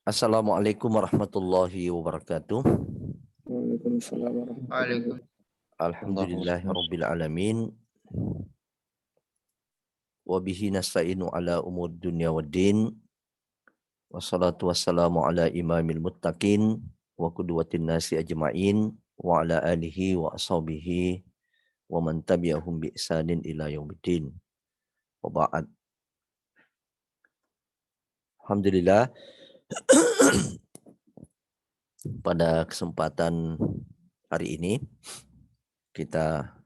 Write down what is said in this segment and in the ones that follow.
Assalamualaikum warahmatullahi wabarakatuh. Waalaikumsalam warahmatullahi wabarakatuh. Alhamdulillahi rabbil alamin. Wa bihi nasta'inu ala umur dunya waddin. Wassalatu wassalamu ala imamil muttaqin wa qudwatin nasi ajma'in wa ala alihi wa ashabihi wa man tabi'ahum bi ihsanin ila yaumiddin. Wa ba'd. Alhamdulillah, pada kesempatan hari ini kita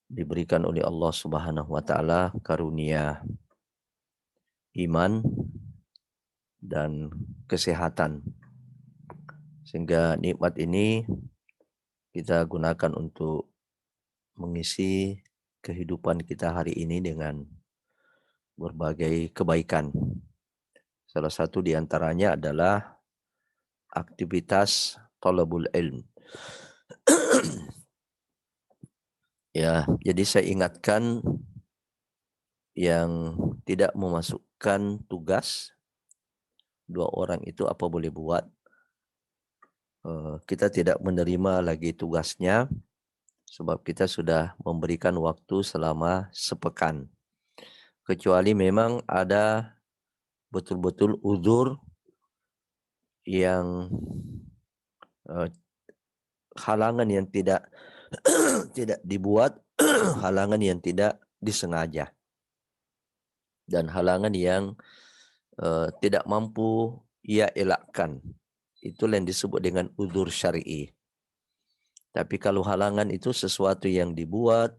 diberikan oleh Allah Subhanahu wa taala karunia iman dan kesehatan, sehingga nikmat ini kita gunakan untuk mengisi kehidupan kita hari ini dengan berbagai kebaikan. Salah satu di antaranya adalah aktivitas thalabul ilm. Ya, jadi saya ingatkan yang tidak memasukkan tugas, 2 orang itu apa boleh buat. Kita tidak menerima lagi tugasnya sebab kita sudah memberikan waktu selama sepekan. Kecuali memang ada betul-betul uzur yang halangan yang tidak tidak dibuat, halangan yang tidak disengaja, dan halangan yang tidak mampu ia elakkan. Itulah yang disebut dengan uzur syar'i. Tapi kalau halangan itu sesuatu yang dibuat,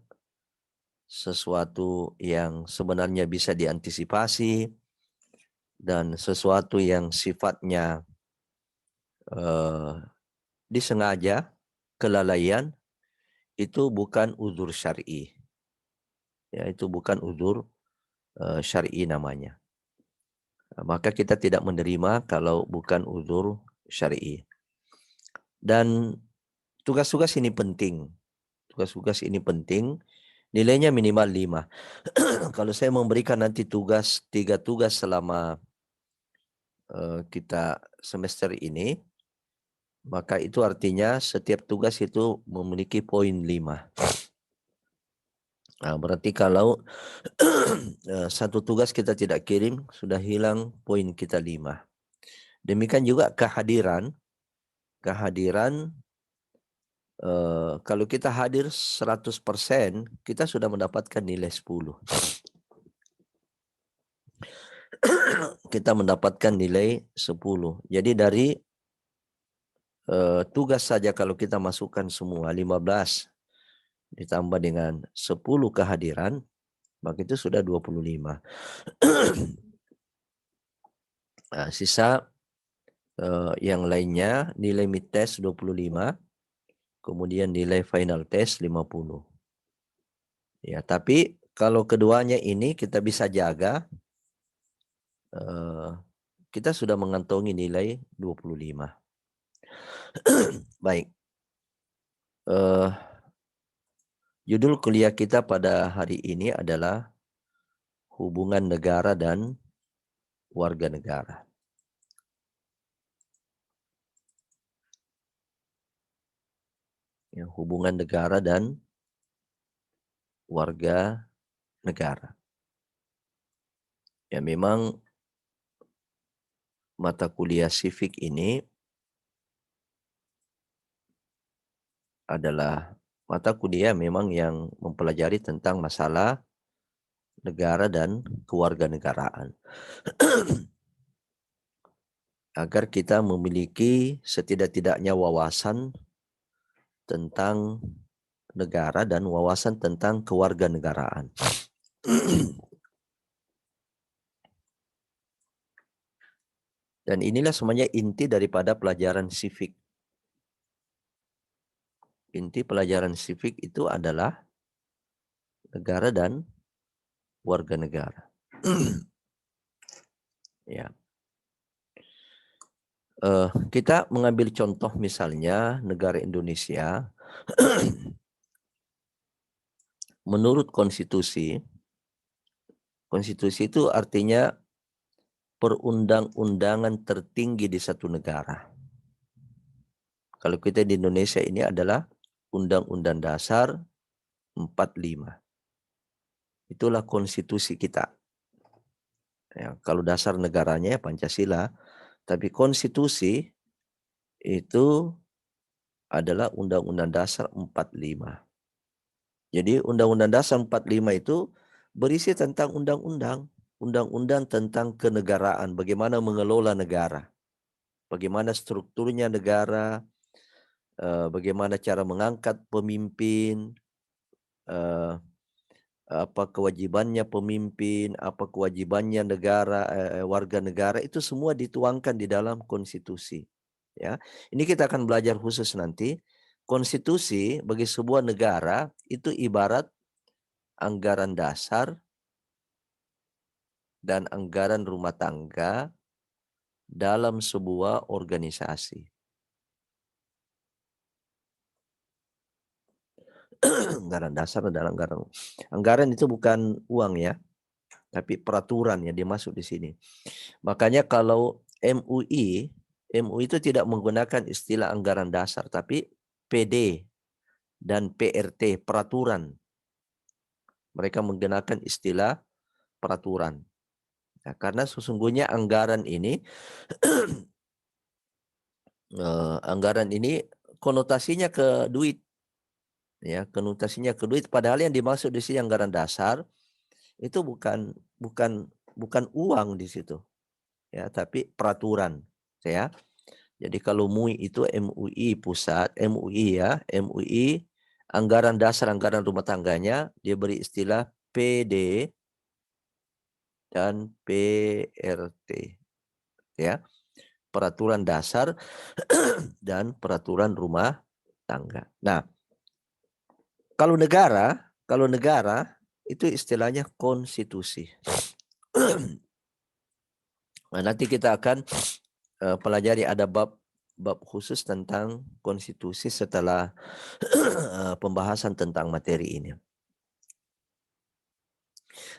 sesuatu yang sebenarnya bisa diantisipasi, dan sesuatu yang sifatnya disengaja, kelalaian, itu bukan uzur syar'i. Ya, itu bukan uzur syar'i namanya. Maka kita tidak menerima kalau bukan uzur syar'i. Dan tugas-tugas ini penting. Tugas-tugas ini penting. Nilainya minimal 5. Kalau saya memberikan nanti 3 tugas selama kita semester ini, maka itu artinya setiap tugas itu memiliki poin 5. Nah, berarti kalau satu tugas kita tidak kirim, sudah hilang poin kita 5. Demikian juga kehadiran. Kalau kita hadir 100%, kita sudah mendapatkan nilai 10. Kita mendapatkan nilai 10. Jadi dari tugas saja kalau kita masukkan semua 15 ditambah dengan 10 kehadiran, maka itu sudah 25. Nah, sisa yang lainnya nilai mid test 25, kemudian nilai final test 50. Ya, tapi kalau keduanya ini kita bisa jaga, kita sudah mengantongi nilai 25. Baik. Judul kuliah kita pada hari ini adalah hubungan negara dan warga negara. Ya, hubungan negara dan warga negara. Ya, memang mata kuliah civic ini adalah mata kuliah memang yang mempelajari tentang masalah negara dan kewarganegaraan. Agar kita memiliki setidak-tidaknya wawasan tentang negara dan wawasan tentang kewarganegaraan. Dan inilah semuanya inti daripada pelajaran civic. Inti pelajaran civic itu adalah negara dan warga negara. Ya. Kita mengambil contoh misalnya negara Indonesia. Menurut konstitusi itu artinya perundang-undangan tertinggi di satu negara. Kalau kita di Indonesia ini adalah Undang-Undang Dasar 45. Itulah konstitusi kita. Ya, kalau dasar negaranya Pancasila, tapi konstitusi itu adalah Undang-Undang Dasar 45. Jadi Undang-Undang Dasar 45 itu berisi tentang undang-undang tentang kenegaraan, bagaimana mengelola negara, bagaimana strukturnya negara, bagaimana cara mengangkat pemimpin, apa kewajibannya pemimpin, apa kewajibannya negara, warga negara, itu semua dituangkan di dalam konstitusi. Ya, ini kita akan belajar khusus nanti. Konstitusi bagi sebuah negara itu ibarat anggaran dasar dan anggaran rumah tangga dalam sebuah organisasi. Anggaran dasar adalah anggaran itu bukan uang ya, tapi peraturan yang dimaksud di sini. Makanya kalau MUI itu tidak menggunakan istilah anggaran dasar, tapi PD dan PRT, peraturan. Mereka menggunakan istilah peraturan. Nah, karena sesungguhnya anggaran ini konotasinya ke duit. Ya, konotasinya ke duit, padahal yang dimaksud di sini anggaran dasar itu bukan uang di situ. Ya, tapi peraturan, ya. Jadi kalau MUI itu MUI pusat, MUI anggaran dasar, anggaran rumah tangganya dia beri istilah PD dan PRT, ya. Peraturan dasar dan peraturan rumah tangga. Nah, kalau negara itu istilahnya konstitusi. Nah, nanti kita akan pelajari ada bab khusus tentang konstitusi setelah pembahasan tentang materi ini.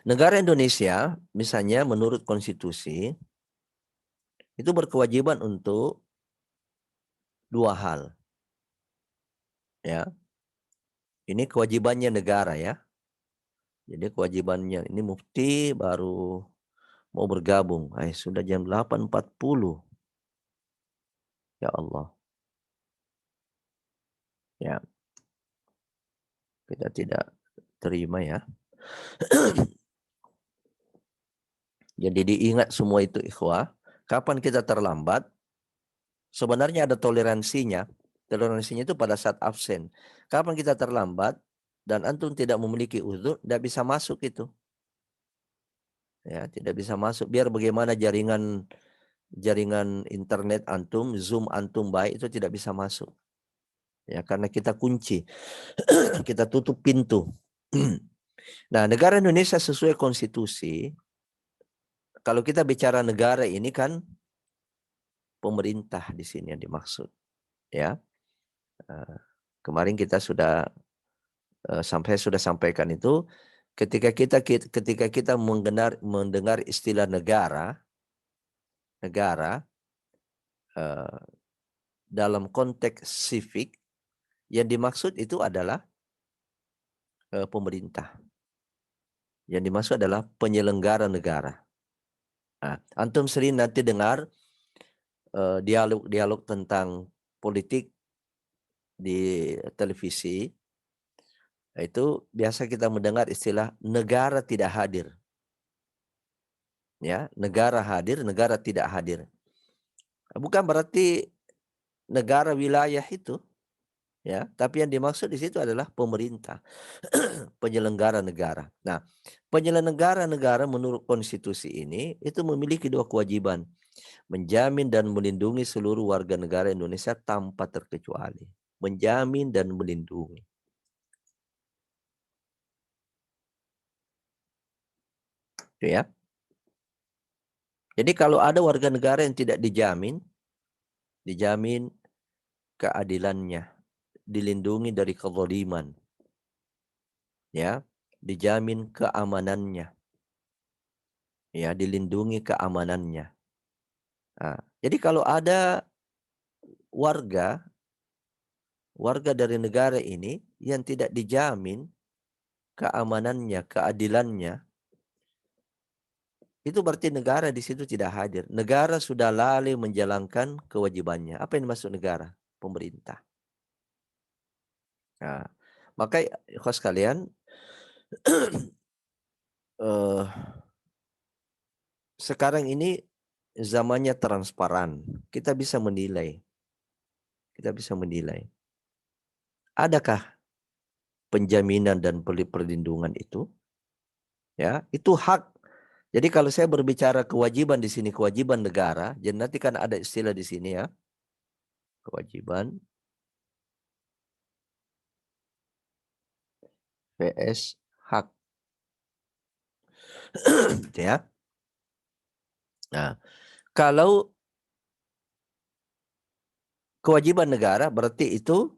Negara Indonesia, misalnya menurut konstitusi, itu berkewajiban untuk dua hal. Ya. Ini kewajibannya negara ya. Jadi kewajibannya ini mufti baru mau bergabung. Sudah jam 8.40. Ya Allah. Ya. Kita tidak terima ya. Jadi diingat semua itu ikhwah. Kapan kita terlambat? Sebenarnya ada toleransinya. Toleransinya itu pada saat absen. Kapan kita terlambat dan antum tidak memiliki uzur, tidak bisa masuk itu. Ya, tidak bisa masuk. Biar bagaimana jaringan internet antum, Zoom antum baik, itu tidak bisa masuk. Ya, karena kita kunci. Kita tutup pintu. Nah, negara Indonesia sesuai konstitusi, kalau kita bicara negara ini kan pemerintah di sini yang dimaksud. Ya. Kemarin kita sudah sampaikan itu ketika kita mendengar istilah negara dalam konteks sivik, yang dimaksud itu adalah pemerintah. Yang dimaksud adalah penyelenggara negara. Nah, antum sering nanti dengar dialog tentang politik di televisi. Itu biasa kita mendengar istilah negara tidak hadir. Ya, negara hadir, negara tidak hadir. Bukan berarti negara wilayah itu, ya, tapi yang dimaksud di situ adalah pemerintah, penyelenggara negara. Nah, penyelenggara negara menurut konstitusi ini itu memiliki dua kewajiban, menjamin dan melindungi seluruh warga negara Indonesia tanpa terkecuali. Menjamin dan melindungi. Itu ya. Jadi kalau ada warga negara yang tidak dijamin keadilannya, dilindungi dari kezaliman, ya, dijamin keamanannya, ya, dilindungi keamanannya. Nah, jadi kalau ada warga dari negara ini yang tidak dijamin keamanannya, keadilannya, itu berarti negara di situ tidak hadir. Negara sudah lalai menjalankan kewajibannya. Apa yang dimaksud negara? Pemerintah. Nah, maka ikhwas sekalian, eh, sekarang ini zamannya transparan. Kita bisa menilai. Adakah penjaminan dan perlindungan itu? Ya, itu hak. Jadi kalau saya berbicara kewajiban di sini, kewajiban negara, jadi nanti kan ada istilah di sini ya, kewajiban vs hak. Ya. Nah, kalau kewajiban negara berarti itu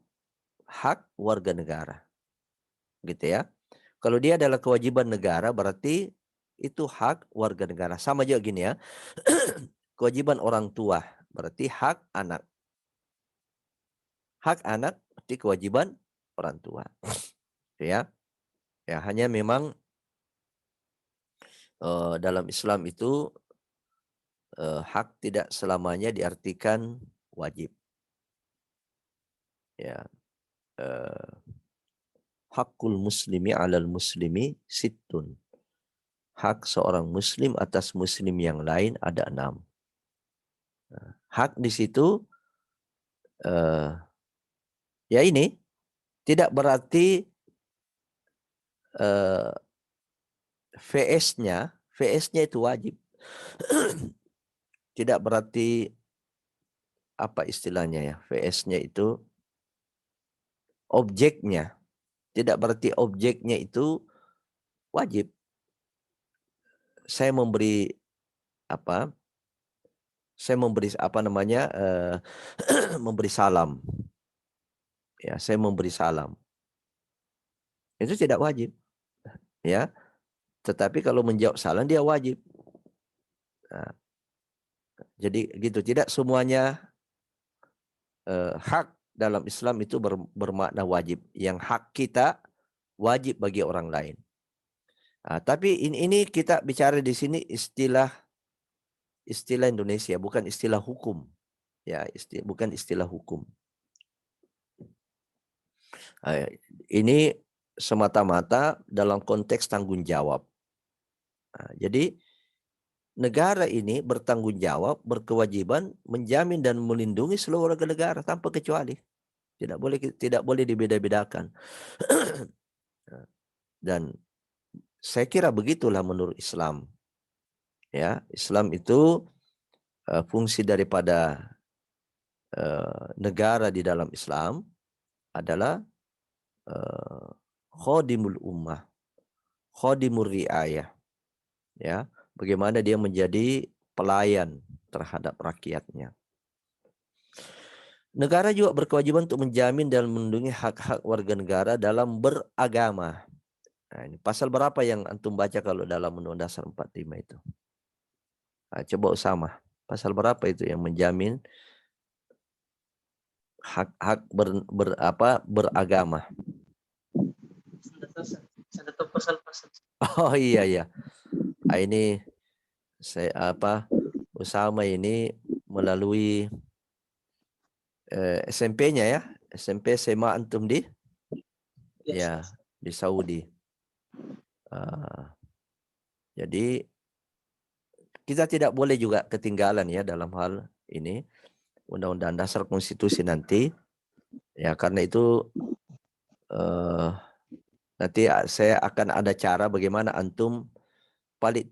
hak warga negara. Gitu ya. Kalau dia adalah kewajiban negara berarti itu hak warga negara. Sama juga gini ya. Kewajiban orang tua berarti hak anak. Hak anak berarti kewajiban orang tua. Ya. Ya, hanya memang dalam Islam itu hak tidak selamanya diartikan wajib. Ya. Hakul muslimi 'alal muslimi sittun. Hak seorang muslim atas muslim yang lain ada 6. Hak di situ ya ini tidak berarti VS-nya itu wajib. Tidak berarti apa istilahnya ya? VS-nya itu objeknya. Tidak berarti objeknya itu wajib. Saya memberi apa? Saya memberi apa namanya? Memberi salam. Ya, saya memberi salam. Itu tidak wajib, ya. Tetapi kalau menjawab salam dia wajib. Nah, jadi gitu, tidak semuanya hak dalam Islam itu bermakna wajib. Yang hak kita wajib bagi orang lain. Nah, tapi ini kita bicara di sini istilah Indonesia, bukan istilah hukum. Ya, bukan istilah hukum. Nah, ini semata-mata dalam konteks tanggung jawab. Nah, jadi negara ini bertanggung jawab, berkewajiban menjamin dan melindungi seluruh warga negara tanpa kecuali. Tidak boleh dibeda-bedakan. Dan saya kira begitulah menurut Islam. Ya, Islam itu fungsi daripada negara di dalam Islam adalah khodimul ummah, khodimul riayah. Ya, bagaimana dia menjadi pelayan terhadap rakyatnya. Negara juga berkewajiban untuk menjamin dan melindungi hak-hak warga negara dalam beragama. Nah, ini pasal berapa yang antum baca kalau dalam Undang-Undang Dasar 45 itu? Nah, coba Usama, pasal berapa itu yang menjamin hak-hak beragama? Saya tahu pasal-pasal. Oh iya ya. Nah, ini saya Usama ini melalui SMP-nya ya, SMP SMA antum di ya di Saudi. Jadi kita tidak boleh juga ketinggalan ya dalam hal ini Undang-Undang Dasar Konstitusi nanti ya, karena itu nanti saya akan ada cara bagaimana antum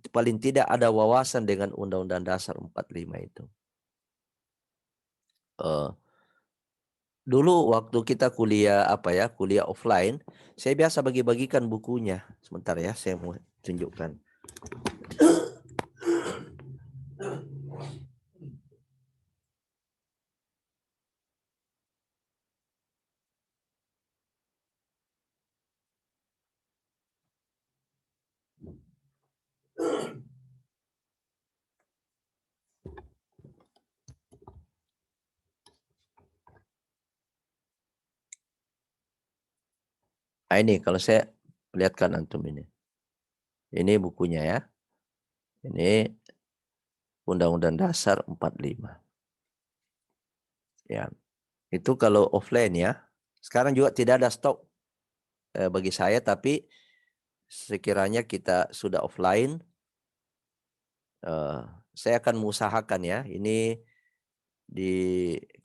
paling tidak ada wawasan dengan Undang-Undang Dasar 45 itu. Dulu waktu kita kuliah kuliah offline, saya biasa bagi-bagikan bukunya. Sebentar ya, saya mau tunjukkan. Nah, ini kalau saya lihatkan antum ini. Ini bukunya ya. Ini Undang-Undang Dasar 45. Ya. Itu kalau offline ya. Sekarang juga tidak ada stok bagi saya, tapi sekiranya kita sudah offline, saya akan mengusahakan ya. Ini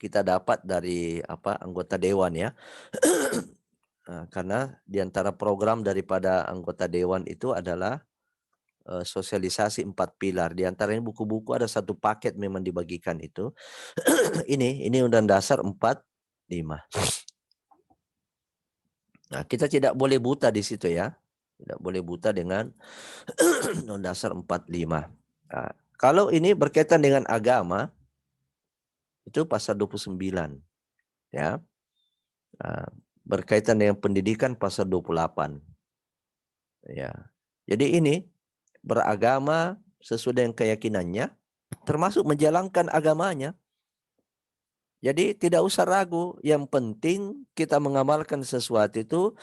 kita dapat dari anggota dewan ya. Karena diantara program daripada anggota dewan itu adalah sosialisasi 4 pilar. Di antaranya buku-buku ada satu paket memang dibagikan itu. Ini Undang Dasar 45. Nah, kita tidak boleh buta di situ ya. Tidak boleh buta dengan Undang Dasar 45. Nah, kalau ini berkaitan dengan agama, itu pasal 29. Ya. Nah, berkaitan dengan pendidikan pasal 28. Ya. Jadi ini beragama sesuai dengan keyakinannya, termasuk menjalankan agamanya. Jadi tidak usah ragu, yang penting kita mengamalkan sesuatu itu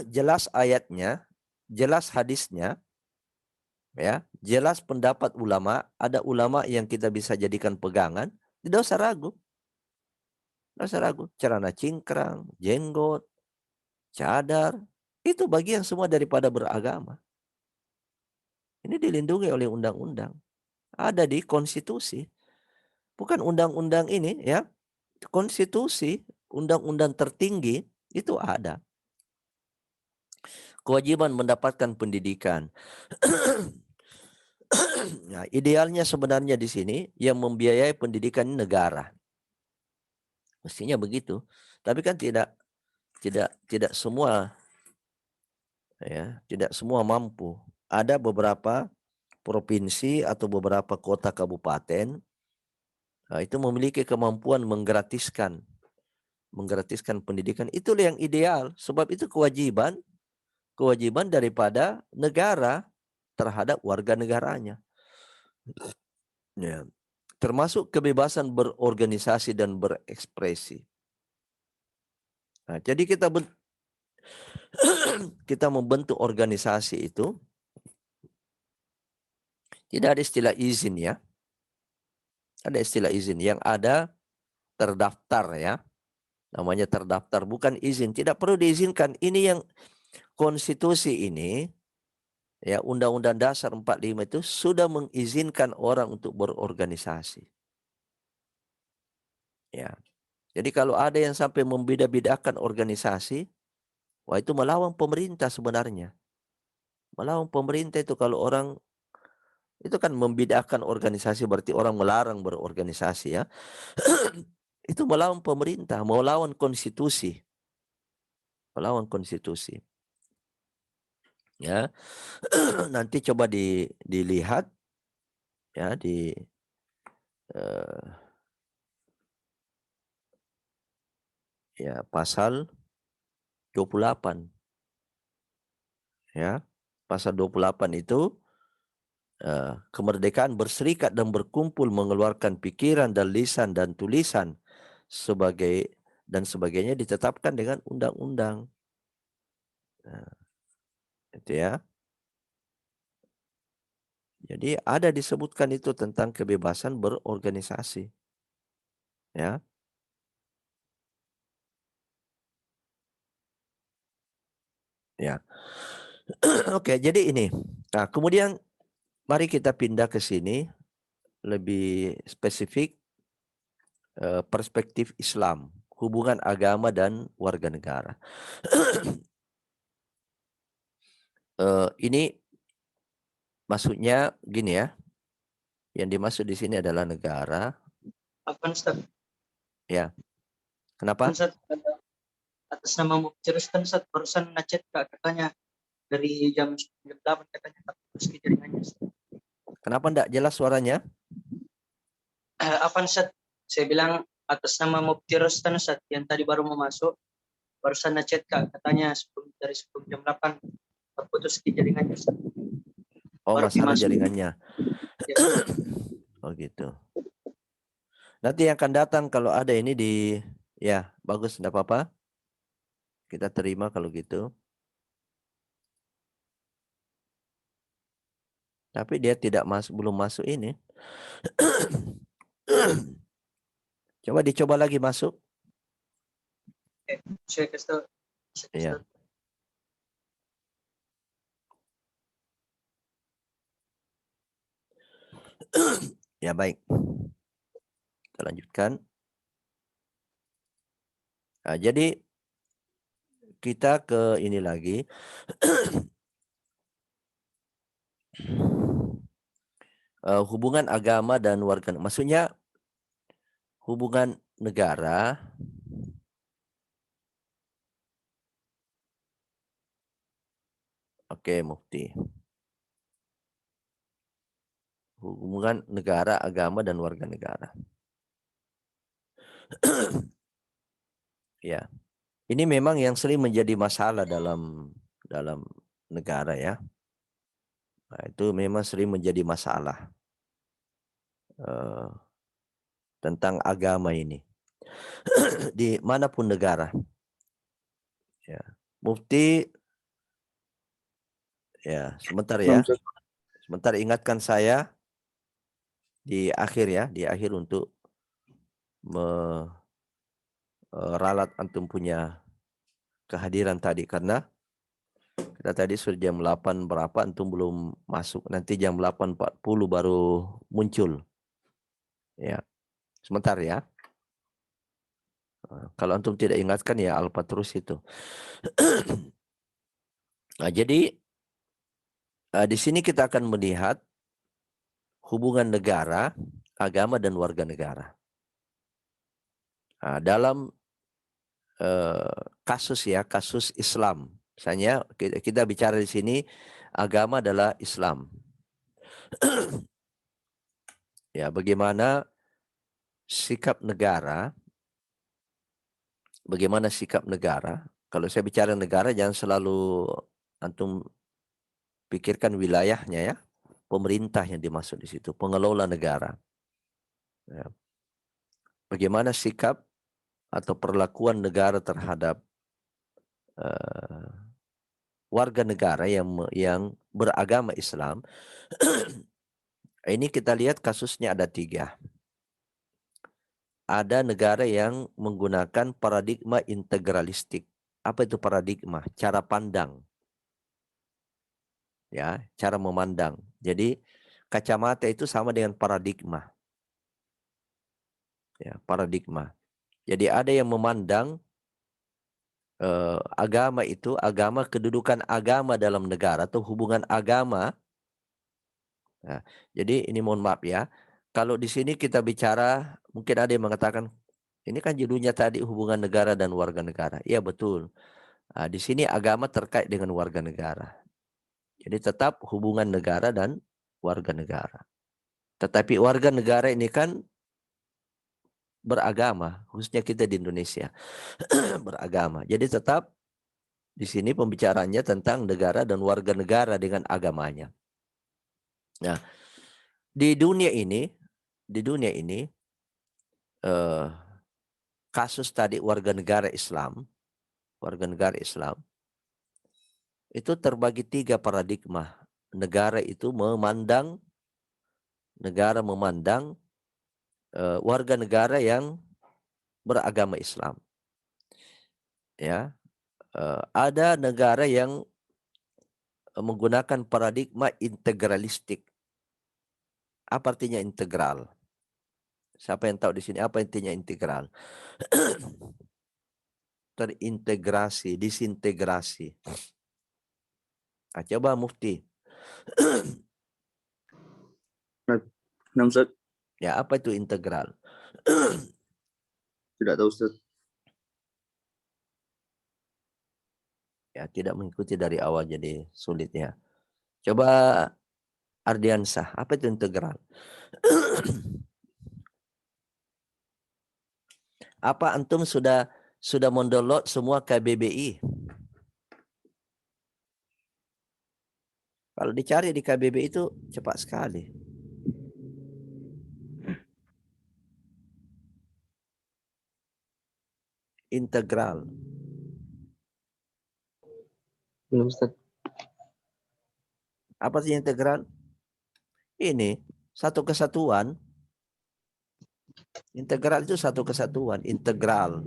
jelas ayatnya, jelas hadisnya, ya, jelas pendapat ulama, ada ulama yang kita bisa jadikan pegangan, tidak usah ragu. Tidak usah ragu, celana cingkrang, jenggot, cadar, itu bagian semua daripada beragama. Ini dilindungi oleh undang-undang. Ada di konstitusi. Bukan undang-undang ini ya, konstitusi, undang-undang tertinggi itu ada. Kewajiban mendapatkan pendidikan. Nah, idealnya sebenarnya di sini yang membiayai pendidikan negara. Mestinya begitu. Tapi kan tidak semua ya, tidak semua mampu. Ada beberapa provinsi atau beberapa kota kabupaten itu memiliki kemampuan menggratiskan pendidikan. Itulah yang ideal, sebab itu kewajiban daripada negara terhadap warga negaranya. Ya. Termasuk kebebasan berorganisasi dan berekspresi. Nah, jadi kita membentuk organisasi itu tidak ada istilah izin ya. Ada istilah izin, yang ada terdaftar ya. Namanya terdaftar, bukan izin. Tidak perlu diizinkan. Ini yang konstitusi ini ya, Undang-Undang Dasar 45 itu sudah mengizinkan orang untuk berorganisasi. Ya. Jadi kalau ada yang sampai membeda-bedakan organisasi, wah itu melawan pemerintah sebenarnya. Melawan pemerintah itu kalau orang itu kan membedakan organisasi, berarti orang melarang berorganisasi ya. Itu melawan pemerintah, melawan konstitusi. Melawan konstitusi. Ya. Nanti coba dilihat ya di pasal 28. Ya. Pasal 28 itu kemerdekaan berserikat dan berkumpul, mengeluarkan pikiran dan lisan dan tulisan dan sebagainya ditetapkan dengan undang-undang. Nah, itu ya. Jadi ada disebutkan itu tentang kebebasan berorganisasi. Ya. Ya. Oke, jadi ini. Nah, kemudian mari kita pindah ke sini lebih spesifik perspektif Islam, hubungan agama dan warga negara. Ini maksudnya gini ya. Yang dimaksud di sini adalah negara. Apa Ustaz? Ya. Kenapa? Ustaz, atas nama Mufti Rustan Ustaz, barusan ngechat katanya dari jam 8 katanya terputus jaringannya. Kenapa enggak jelas suaranya? Apa Ustaz? Saya bilang atas nama Mufti Rustan Ustaz, yang tadi baru mau masuk, barusan ngechat katanya dari sebelum jam 8 terputus jaringannya Ustaz. Oh, Baru masalah masuk. jaringannya. Ya, Oh gitu. Nanti yang akan datang kalau ada ini ya bagus, enggak apa-apa. Kita terima kalau gitu. Tapi dia belum masuk ini. Coba dicoba lagi masuk. Saya kasih tahu. Saya kasih Ya. tahu. Ya baik. Kita lanjutkan. Nah, jadi kita ke ini lagi. Hubungan agama dan warga. Maksudnya hubungan negara. Oke, Mufti. Hubungan negara, agama, dan warga negara. Ya, ini memang yang sering menjadi masalah dalam negara ya. Nah, itu memang sering menjadi masalah tentang agama ini di manapun negara. Ya, Mufti, ya sebentar Naam, ya, Ustaz. sebentar ingatkan saya di akhir untuk meralat antum punya kehadiran tadi karena kita tadi sudah jam 8 berapa antum belum masuk. Nanti jam 8.40 baru muncul. Ya. Sebentar ya. Kalau antum tidak ingatkan ya alpa terus itu. Nah, jadi di sini kita akan melihat hubungan negara, agama dan warga negara. Nah, dalam kasus Islam. Misalnya kita bicara di sini agama adalah Islam. Ya, bagaimana sikap negara? Bagaimana sikap negara? Kalau saya bicara negara jangan selalu antum pikirkan wilayahnya ya, pemerintah yang dimaksud di situ, pengelola negara. Ya. Bagaimana sikap atau perlakuan negara terhadap warga negara yang beragama Islam? Ini kita lihat kasusnya ada 3. Ada negara yang menggunakan paradigma integralistik. Apa itu paradigma? Cara pandang. Ya, cara memandang. Jadi kacamata itu sama dengan paradigma. Ya, paradigma. Jadi ada yang memandang agama kedudukan agama dalam negara atau hubungan agama. Nah, jadi ini mohon maaf ya. Kalau di sini kita bicara, mungkin ada yang mengatakan, ini kan judulnya tadi hubungan negara dan warga negara. Iya betul. Nah, di sini agama terkait dengan warga negara. Jadi tetap hubungan negara dan warga negara. Tetapi warga negara ini kan beragama, khususnya kita di Indonesia beragama. Jadi tetap di sini pembicaraannya tentang negara dan warga negara dengan agamanya. Nah, di dunia ini kasus tadi warga negara Islam itu terbagi 3 paradigma. Negara memandang warga negara yang beragama Islam. Ya, ada negara yang menggunakan paradigma integralistik. Apa artinya integral? Siapa yang tahu di sini apa artinya integral? Terintegrasi, disintegrasi. Nah, coba Mufti. Naam, Ustaz. Ya, apa itu integral? Tidak tahu, Ustaz. Ya, tidak mengikuti dari awal jadi sulit ya. Coba Ardiansah, apa itu integral? Apa antum sudah mendownload semua KBBI? Kalau dicari di KBBI itu cepat sekali. Integral. Belum Ustaz. Apa sih integral? Ini satu kesatuan. Integral itu satu kesatuan. Integral.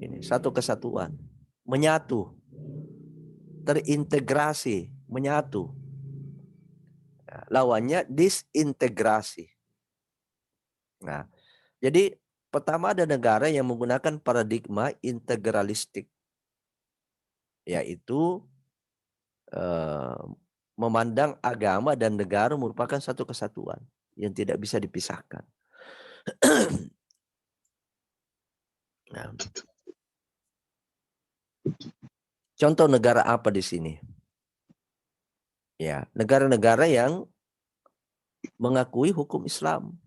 Ini satu kesatuan. Menyatu. Terintegrasi. Menyatu. Lawannya disintegrasi. Nah, jadi pertama ada negara yang menggunakan paradigma integralistik. Yaitu memandang agama dan negara merupakan satu kesatuan yang tidak bisa dipisahkan. Nah, contoh negara apa di sini? Ya, negara-negara yang mengakui hukum Islam.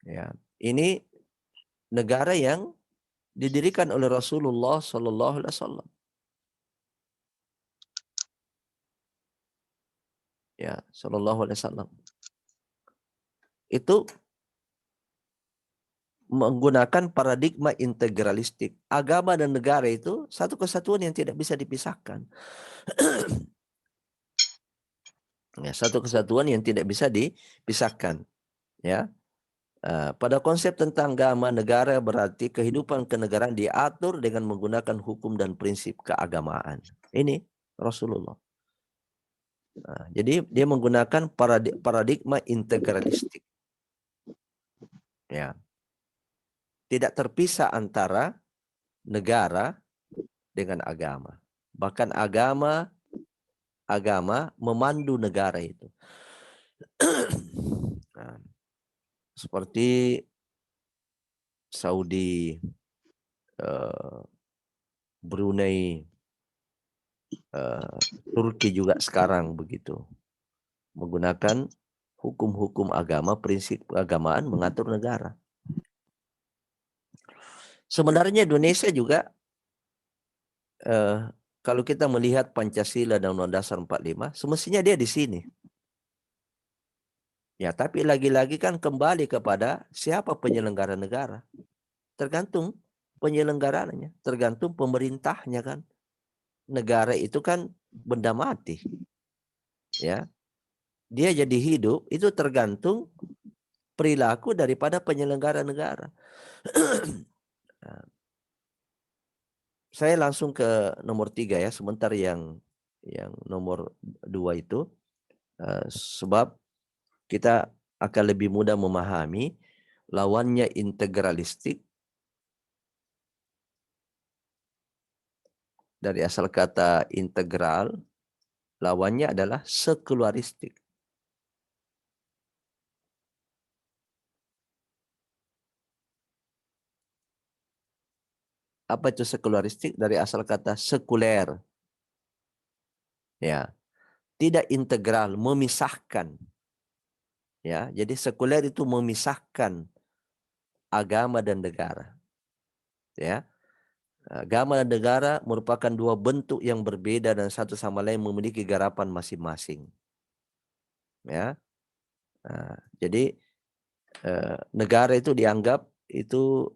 Ya, ini negara yang didirikan oleh Rasulullah Sallallahu Alaihi Wasallam. Ya, Sallallahu Alaihi Wasallam. Itu menggunakan paradigma integralistik. Agama dan negara itu satu kesatuan yang tidak bisa dipisahkan. Ya, satu kesatuan yang tidak bisa dipisahkan. Ya, pada konsep tentang agama negara berarti kehidupan kenegaraan diatur dengan menggunakan hukum dan prinsip keagamaan. Ini Rasulullah. Jadi dia menggunakan paradigma integralistik. Ya, tidak terpisah antara negara dengan agama. Bahkan agama memandu negara itu. Nah, seperti Saudi, Brunei, Turki juga sekarang begitu. Menggunakan hukum-hukum agama, prinsip keagamaan mengatur negara. Sebenarnya Indonesia juga kalau kita melihat Pancasila dan Undang-Undang Dasar 45, semestinya dia di sini. Ya, tapi lagi-lagi kan kembali kepada siapa penyelenggara negara. Tergantung penyelenggaranya, tergantung pemerintahnya kan. Negara itu kan benda mati. Ya. Dia jadi hidup itu tergantung perilaku daripada penyelenggara negara. Saya langsung ke nomor 3 ya, sebentar yang nomor 2 itu. Sebab kita akan lebih mudah memahami lawannya integralistik dari asal kata integral, lawannya adalah sekularistik. Apa itu sekularistik? Dari asal kata sekuler. Ya, tidak integral, memisahkan. Ya, jadi sekuler itu memisahkan agama dan negara. Ya, agama dan negara merupakan dua bentuk yang berbeda dan satu sama lain memiliki garapan masing-masing. Ya, jadi negara itu dianggap itu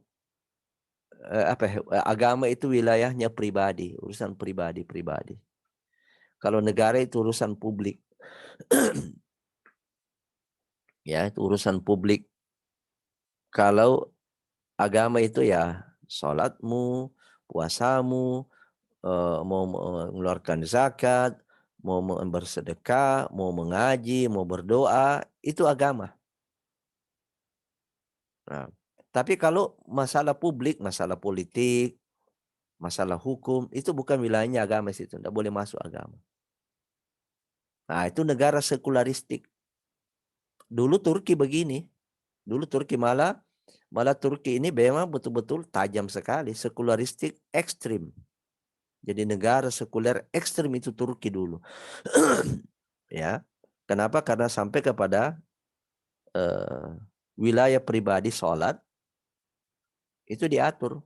agama itu wilayahnya pribadi, urusan pribadi. Kalau negara itu urusan publik. Ya, itu urusan publik. Kalau agama itu ya sholatmu, puasamu, mau mengeluarkan zakat, mau bersedekah, mau mengaji, mau berdoa, itu agama. Nah, tapi kalau masalah publik, masalah politik, masalah hukum, itu bukan wilayahnya agama situ, tidak boleh masuk agama. Nah, itu negara sekularistik. Dulu Turki begini. Dulu Turki malah Turki ini memang betul-betul tajam sekali, sekularistik ekstrim. Jadi negara sekuler ekstrim itu Turki dulu. Ya. Kenapa? Karena sampai kepada wilayah pribadi sholat itu diatur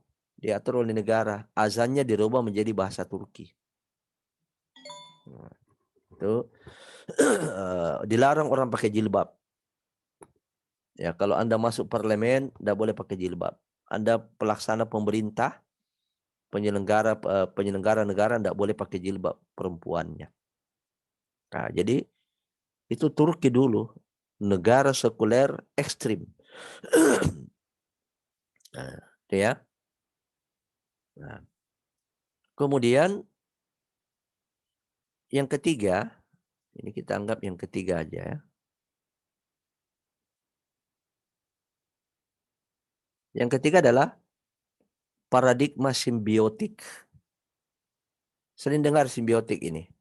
oleh negara. Azannya dirubah menjadi bahasa Turki. Nah, itu dilarang orang pakai jilbab. Ya, kalau Anda masuk parlemen, tidak boleh pakai jilbab. Anda pelaksana pemerintah, penyelenggara negara tidak boleh pakai jilbab perempuannya. Nah, jadi itu Turki dulu negara sekuler ekstrim. Nah, itu ya. Nah, kemudian yang ketiga, ini kita anggap yang ketiga aja ya. Yang ketiga adalah paradigma simbiotik. Sering dengar simbiotik ini.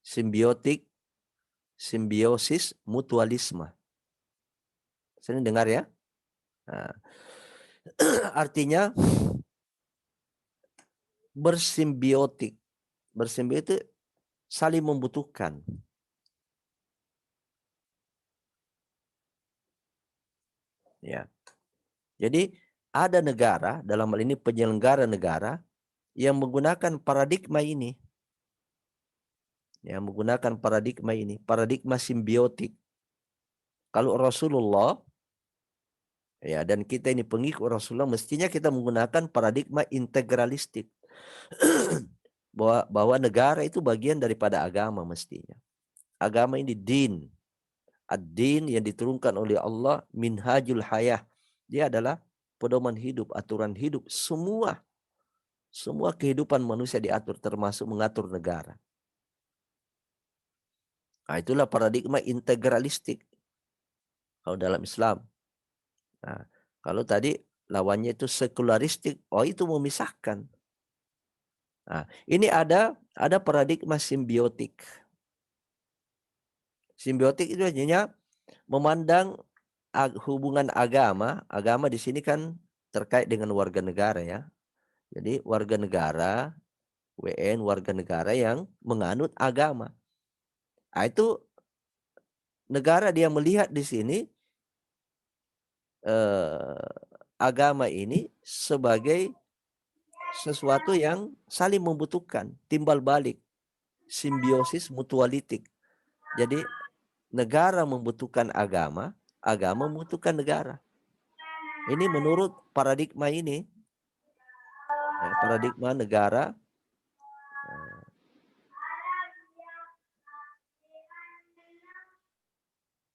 Simbiotik, simbiosis, mutualisme. Sering dengar ya? Nah, artinya bersimbiotik. Bersimbiotik saling membutuhkan. Ya. Jadi ada negara, dalam hal ini penyelenggara negara, yang menggunakan paradigma ini. Yang menggunakan paradigma ini. Paradigma simbiotik. Kalau Rasulullah, ya, dan kita ini pengikut Rasulullah, mestinya kita menggunakan paradigma integralistik. bahwa negara itu bagian daripada agama mestinya. Agama ini din. Ad-din yang diturunkan oleh Allah, minhajul hayah. Dia adalah pedoman hidup, aturan hidup. Semua kehidupan manusia diatur, termasuk mengatur negara. Nah, itulah paradigma integralistik kalau dalam Islam. Nah, kalau tadi lawannya itu sekularistik, itu memisahkan. Nah, ini ada paradigma simbiotik. Simbiotik itu artinya memandang hubungan agama di sini kan terkait dengan warga negara ya. Jadi warga negara, WN warga negara yang menganut agama. Nah, itu negara dia melihat di sini agama ini sebagai sesuatu yang saling membutuhkan, timbal balik, simbiosis mutualitik. Jadi negara membutuhkan agama, agama membutuhkan negara. Ini menurut paradigma ini, ya, paradigma negara.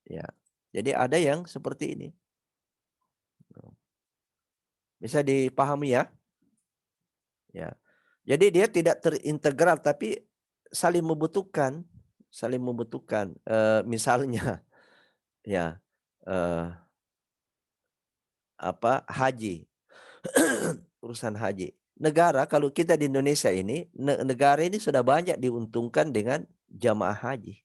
Ya, jadi ada yang seperti ini. Bisa dipahami ya? Ya. Jadi dia tidak terintegral tapi saling membutuhkan, misalnya ya haji. Urusan haji. Negara kalau kita di Indonesia ini, negara ini sudah banyak diuntungkan dengan jamaah haji.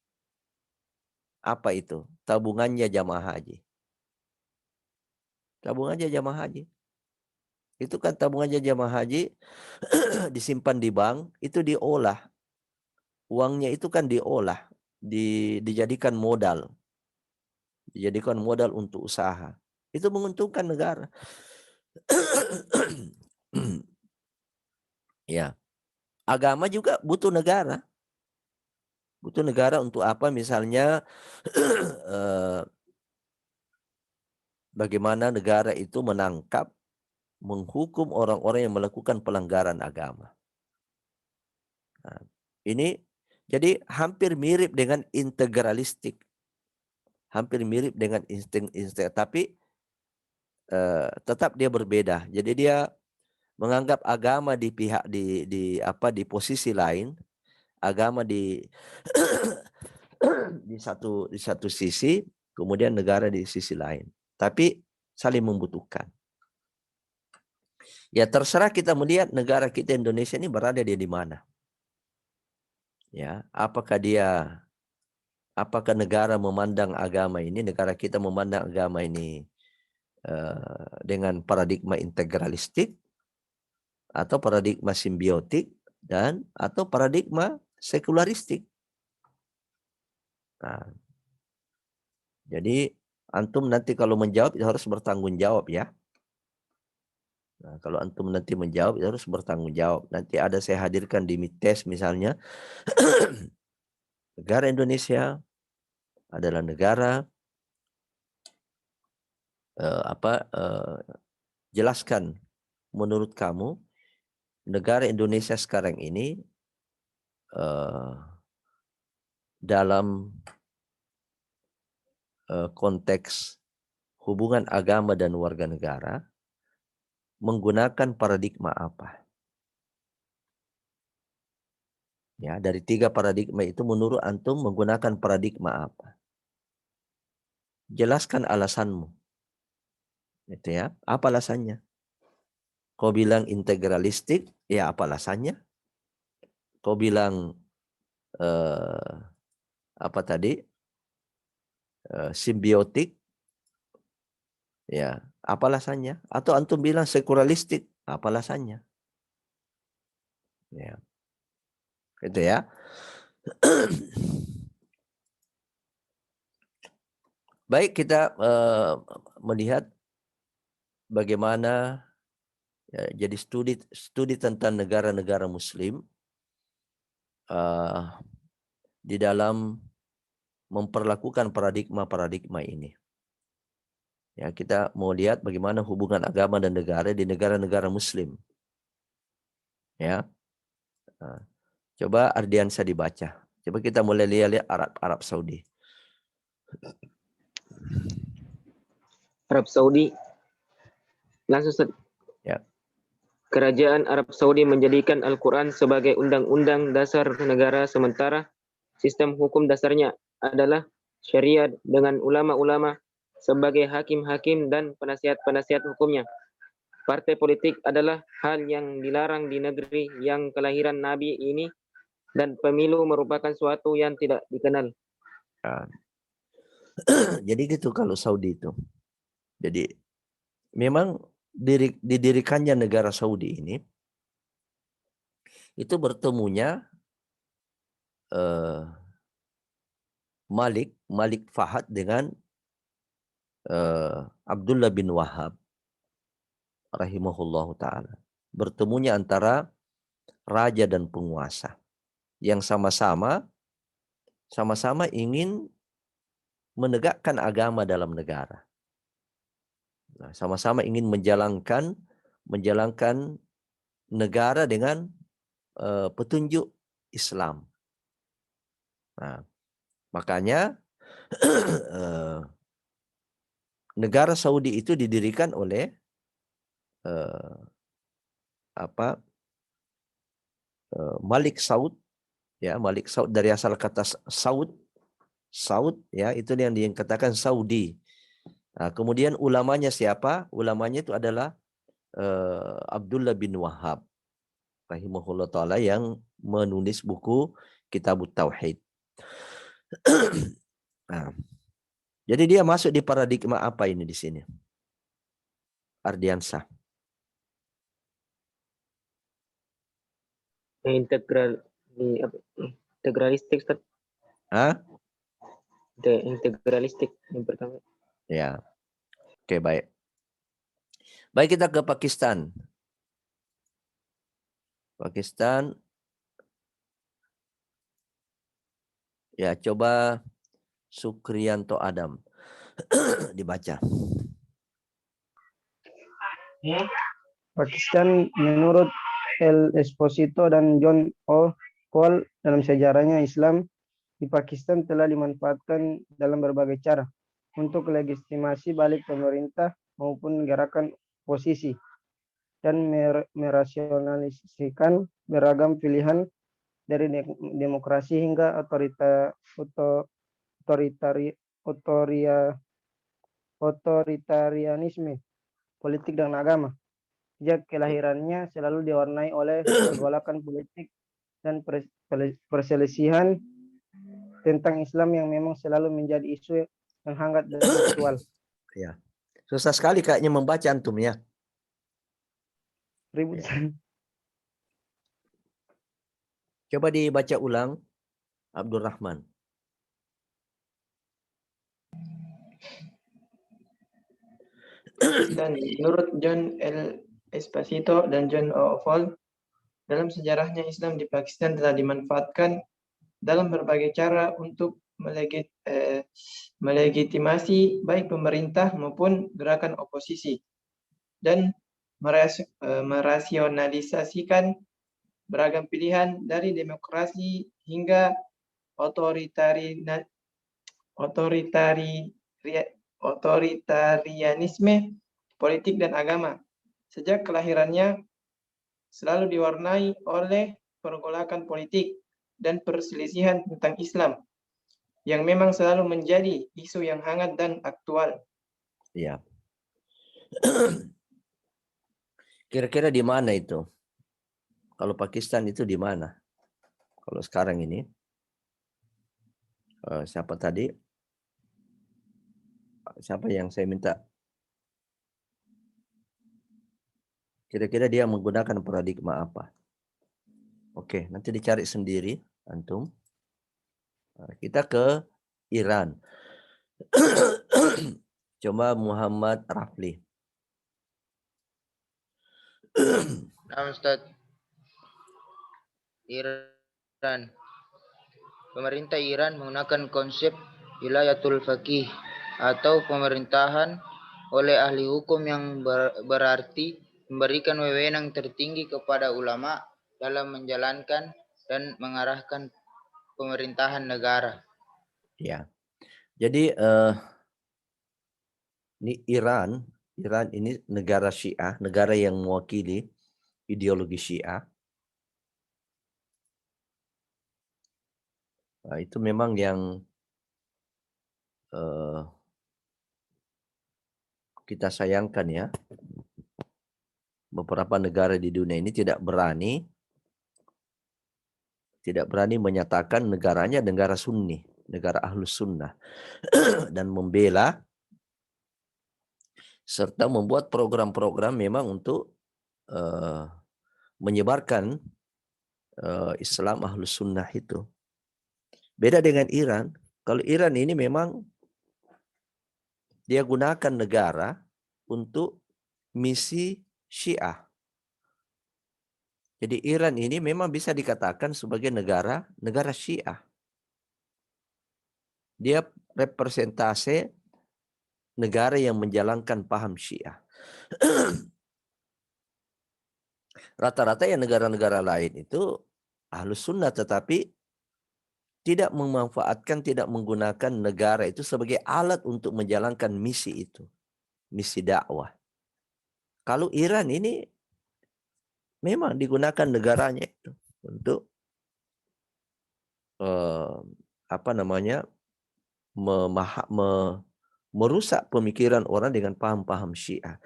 Apa itu? Tabungannya jamaah haji. Tabungannya jamaah haji. Itu kan tabungannya jamaah haji disimpan di bank, itu diolah. Uangnya itu kan diolah, dijadikan modal. Dijadikan modal untuk usaha. Itu menguntungkan negara. Ya. Agama juga butuh negara. Butuh negara untuk apa? Misalnya bagaimana negara itu menangkap, menghukum orang-orang yang melakukan pelanggaran agama. Nah, ini jadi hampir mirip dengan integralistik. Hampir mirip dengan insting, tapi tetap dia berbeda. Jadi dia menganggap agama di pihak di posisi lain, agama di di satu sisi, kemudian negara di sisi lain. Tapi saling membutuhkan. Ya terserah kita melihat negara kita Indonesia ini berada di mana. Ya, apakah negara memandang agama ini, negara kita memandang agama ini dengan paradigma integralistik atau paradigma simbiotik atau paradigma sekularistik. Nah, jadi antum nanti kalau menjawab harus bertanggung jawab ya. Nah, kalau antum nanti menjawab harus bertanggung jawab. Nanti ada saya hadirkan di midtest misalnya negara Indonesia adalah negara jelaskan menurut kamu negara Indonesia sekarang ini dalam konteks hubungan agama dan warga negara menggunakan paradigma apa? Ya, dari 3 paradigma itu menurut antum menggunakan paradigma apa? Jelaskan alasanmu. Itu ya. Apa alasannya? Kau bilang integralistik, ya apa alasannya? Kau bilang apa tadi? Simbiotik, ya apa alasannya? Atau antum bilang sekularilistik, apa alasannya? Ya. Itu ya. Baik, kita melihat bagaimana ya, jadi studi tentang negara-negara Muslim di dalam memperlakukan paradigma-paradigma ini. Ya, kita mau lihat bagaimana hubungan agama dan negara di negara-negara Muslim. Ya, coba Ardiansa dibaca. Coba kita mulai lihat Arab Saudi. Arab Saudi. Langsung Ustaz. Ya. Kerajaan Arab Saudi menjadikan Al-Quran sebagai undang-undang dasar negara, sementara sistem hukum dasarnya adalah syariat dengan ulama-ulama sebagai hakim-hakim dan penasihat-penasihat hukumnya. Partai politik adalah hal yang dilarang di negeri yang kelahiran Nabi ini, dan pemilu merupakan suatu yang tidak dikenal. Jadi gitu kalau Saudi itu. Jadi memang didirikannya negara Saudi ini itu bertemunya Malik Fahad dengan Abdullah bin Wahab rahimahullahu taala. Bertemunya antara raja dan penguasa yang sama-sama ingin menegakkan agama dalam negara. Nah, sama-sama ingin menjalankan negara dengan petunjuk Islam. Nah, makanya negara Saudi itu didirikan oleh Malik Saud, ya, Malik Saud dari asal kata Saud ya, itu yang dikatakan Saudi. Nah, kemudian ulamanya siapa? Ulamanya itu adalah Abdullah bin Wahab rahimahullah taala yang menulis buku Kitabut Tauhid. Nah, jadi dia masuk di paradigma apa ini di sini? Ardiansa. Integralistik, Ustaz. Hah? Integralistik yang pertama. Ya. Oke, baik. Baik, kita ke Pakistan. Pakistan. Ya, coba Sukriyanto Adam dibaca. Pakistan menurut El Esposito dan John O. Cole dalam sejarahnya Islam di Pakistan telah dimanfaatkan dalam berbagai cara untuk legitimasi balik pemerintah maupun gerakan oposisi dan merasionalisasikan beragam pilihan dari demokrasi hingga otoritarianisme politik dan agama. Sejak kelahirannya selalu diwarnai oleh pergolakan politik dan perselisihan tentang Islam yang memang selalu menjadi isu yang hangat dan aktual. Ya. Susah sekali kayaknya membaca antum ya. Ribut. Coba dibaca ulang Abdurrahman. Dan menurut John L. Esposito dan John O. Cole, dalam sejarahnya Islam di Pakistan telah dimanfaatkan dalam berbagai cara untuk melegitimasi baik pemerintah maupun gerakan oposisi dan merasionalisasikan beragam pilihan dari demokrasi hingga otoritarianisme politik dan agama. Sejak kelahirannya selalu diwarnai oleh pergolakan politik dan perselisihan tentang Islam yang memang selalu menjadi isu yang hangat dan aktual. Ya. Kira-kira di mana itu? Kalau Pakistan itu di mana? Kalau sekarang ini, siapa tadi? Siapa yang saya minta? Kira-kira dia menggunakan paradigma apa? Oke, nanti dicari sendiri, antum. Kita ke Iran. Coba Muhammad Rafli. Nah, Ustaz, Iran. Pemerintah Iran menggunakan konsep wilayatul faqih atau pemerintahan oleh ahli hukum yang berarti memberikan wewenang tertinggi kepada ulama dalam menjalankan dan mengarahkan pemerintahan negara. Ya. Jadi ini Iran ini negara Syiah, negara yang mewakili ideologi Syiah. Nah, itu memang yang kita sayangkan ya. Beberapa negara di dunia ini tidak berani menyatakan negaranya negara Sunni, negara Ahlus Sunnah, dan membela serta membuat program-program memang untuk menyebarkan Islam Ahlus Sunnah itu. Beda dengan Iran. Kalau Iran ini memang dia gunakan negara untuk misi Syiah. Jadi Iran ini memang bisa dikatakan sebagai negara Syiah. Dia representasi negara yang menjalankan paham Syiah. Rata-rata ya negara-negara lain itu Ahlus Sunnah, tetapi tidak memanfaatkan, tidak menggunakan negara itu sebagai alat untuk menjalankan misi itu. Misi dakwah. Kalau Iran ini memang digunakan negaranya itu untuk merusak pemikiran orang dengan paham-paham Syiah.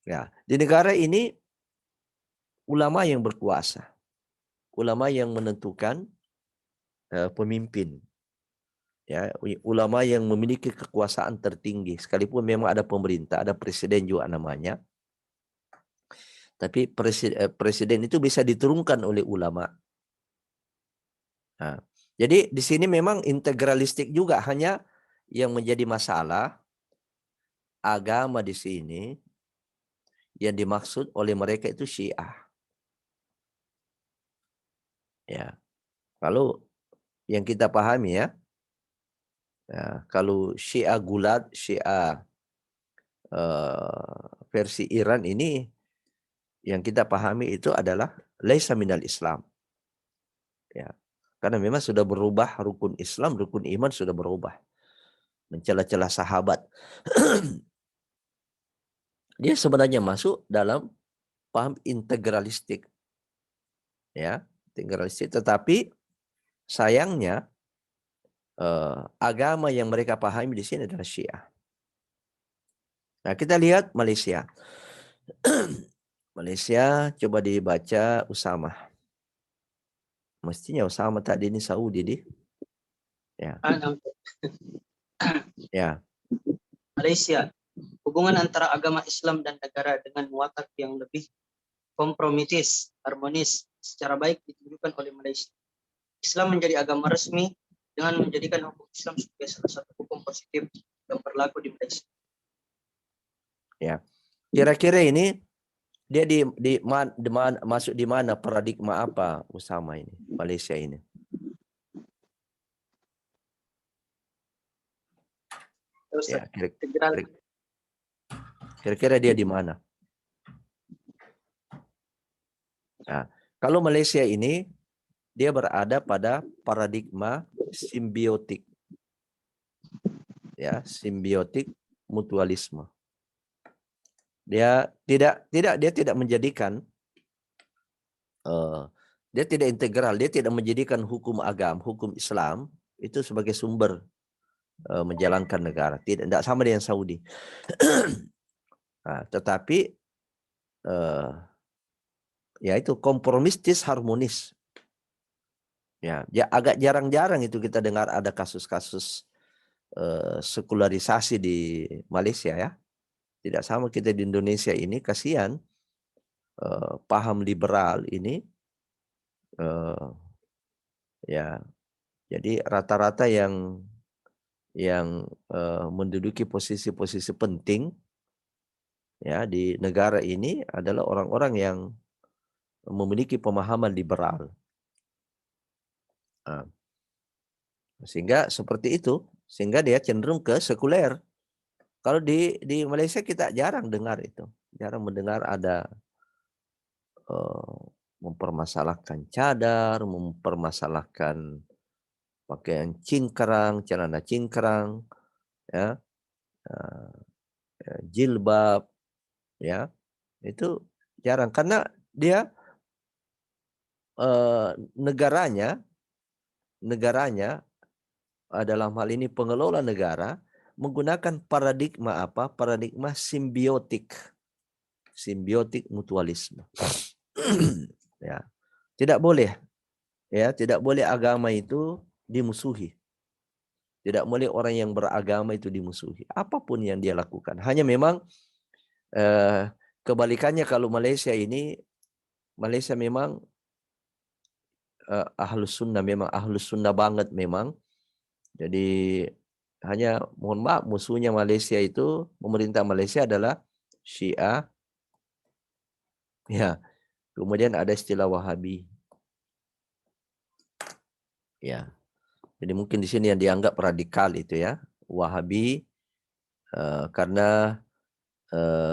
Ya, di negara ini ulama yang berkuasa, ulama yang menentukan pemimpin, ya, ulama yang memiliki kekuasaan tertinggi. Sekalipun memang ada pemerintah, ada presiden juga namanya, tapi presiden itu bisa diturunkan oleh ulama. Nah, jadi di sini memang integralistik juga, hanya yang menjadi masalah agama di sini yang dimaksud oleh mereka itu Syiah. Ya, kalau yang kita pahami ya, kalau Syiah Gulat, Syiah versi Iran ini yang kita pahami itu adalah laisa minal Islam. Ya, karena memang sudah berubah rukun Islam, rukun iman sudah berubah. Mencela-cela sahabat. Dia sebenarnya masuk dalam paham integralistik. Ya, integralistik, tetapi sayangnya agama yang mereka pahami di sini adalah Syiah. Nah, kita lihat Malaysia. Malaysia, coba dibaca Usama. Mestinya Usama tadi ini Saudi di. Ya. Ya. Malaysia, hubungan antara agama Islam dan negara dengan watak yang lebih kompromitis, harmonis, secara baik ditunjukkan oleh Malaysia. Islam menjadi agama resmi dengan menjadikan hukum Islam sebagai salah satu hukum positif yang berlaku di Malaysia. Ya, kira-kira ini dia masuk di mana, paradigma apa Usama ini, Malaysia ini? Ya, kira-kira dia di mana? Nah, kalau Malaysia ini dia berada pada paradigma simbiotik, ya, simbiotik mutualisme. Dia tidak menjadikan dia tidak integral, dia tidak menjadikan hukum agama, hukum Islam itu sebagai sumber menjalankan negara. Tidak sama dengan Saudi. Nah, tetapi ya itu kompromistis harmonis. Ya, agak jarang-jarang itu kita dengar ada kasus-kasus sekularisasi di Malaysia ya. Tidak sama kita di Indonesia ini, kasihan paham liberal ini ya. Jadi rata-rata yang menduduki posisi-posisi penting ya di negara ini adalah orang-orang yang memiliki pemahaman liberal. Sehingga seperti itu, sehingga dia cenderung ke sekuler. Kalau di Malaysia kita jarang dengar itu, jarang mendengar ada mempermasalahkan cadar, mempermasalahkan pakaian cingkrang, celana cingkrang, ya, jilbab, ya, itu jarang karena dia negaranya dalam hal ini pengelola negara menggunakan paradigma apa? Paradigma simbiotik mutualisme. Ya, tidak boleh agama itu dimusuhi. Tidak boleh orang yang beragama itu dimusuhi. Apapun yang dia lakukan. Hanya memang kebalikannya kalau Malaysia memang ahlus sunnah banget memang. Jadi hanya mohon maaf musuhnya Malaysia itu, pemerintah Malaysia adalah Syiah. Ya. Kemudian ada istilah Wahabi. Ya. Jadi mungkin di sini yang dianggap radikal itu ya, Wahabi karena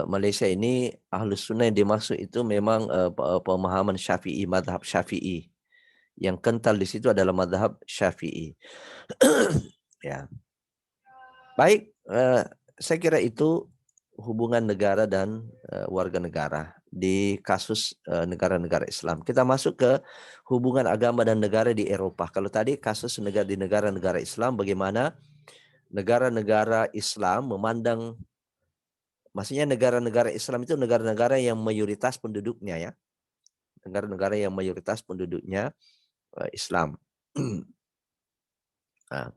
Malaysia ini ahlus sunnah yang dimaksud itu memang pemahaman Syafi'i, mazhab Syafi'i. Yang kental di situ adalah mazhab Syafi'i. Ya. Baik, saya kira itu hubungan negara dan warga negara di kasus negara-negara Islam. Kita masuk ke hubungan agama dan negara di Eropa. Kalau tadi kasus di negara-negara Islam, bagaimana negara-negara Islam memandang, maksudnya negara-negara Islam itu negara-negara yang mayoritas penduduknya ya, negara-negara yang mayoritas penduduknya Islam. Nah,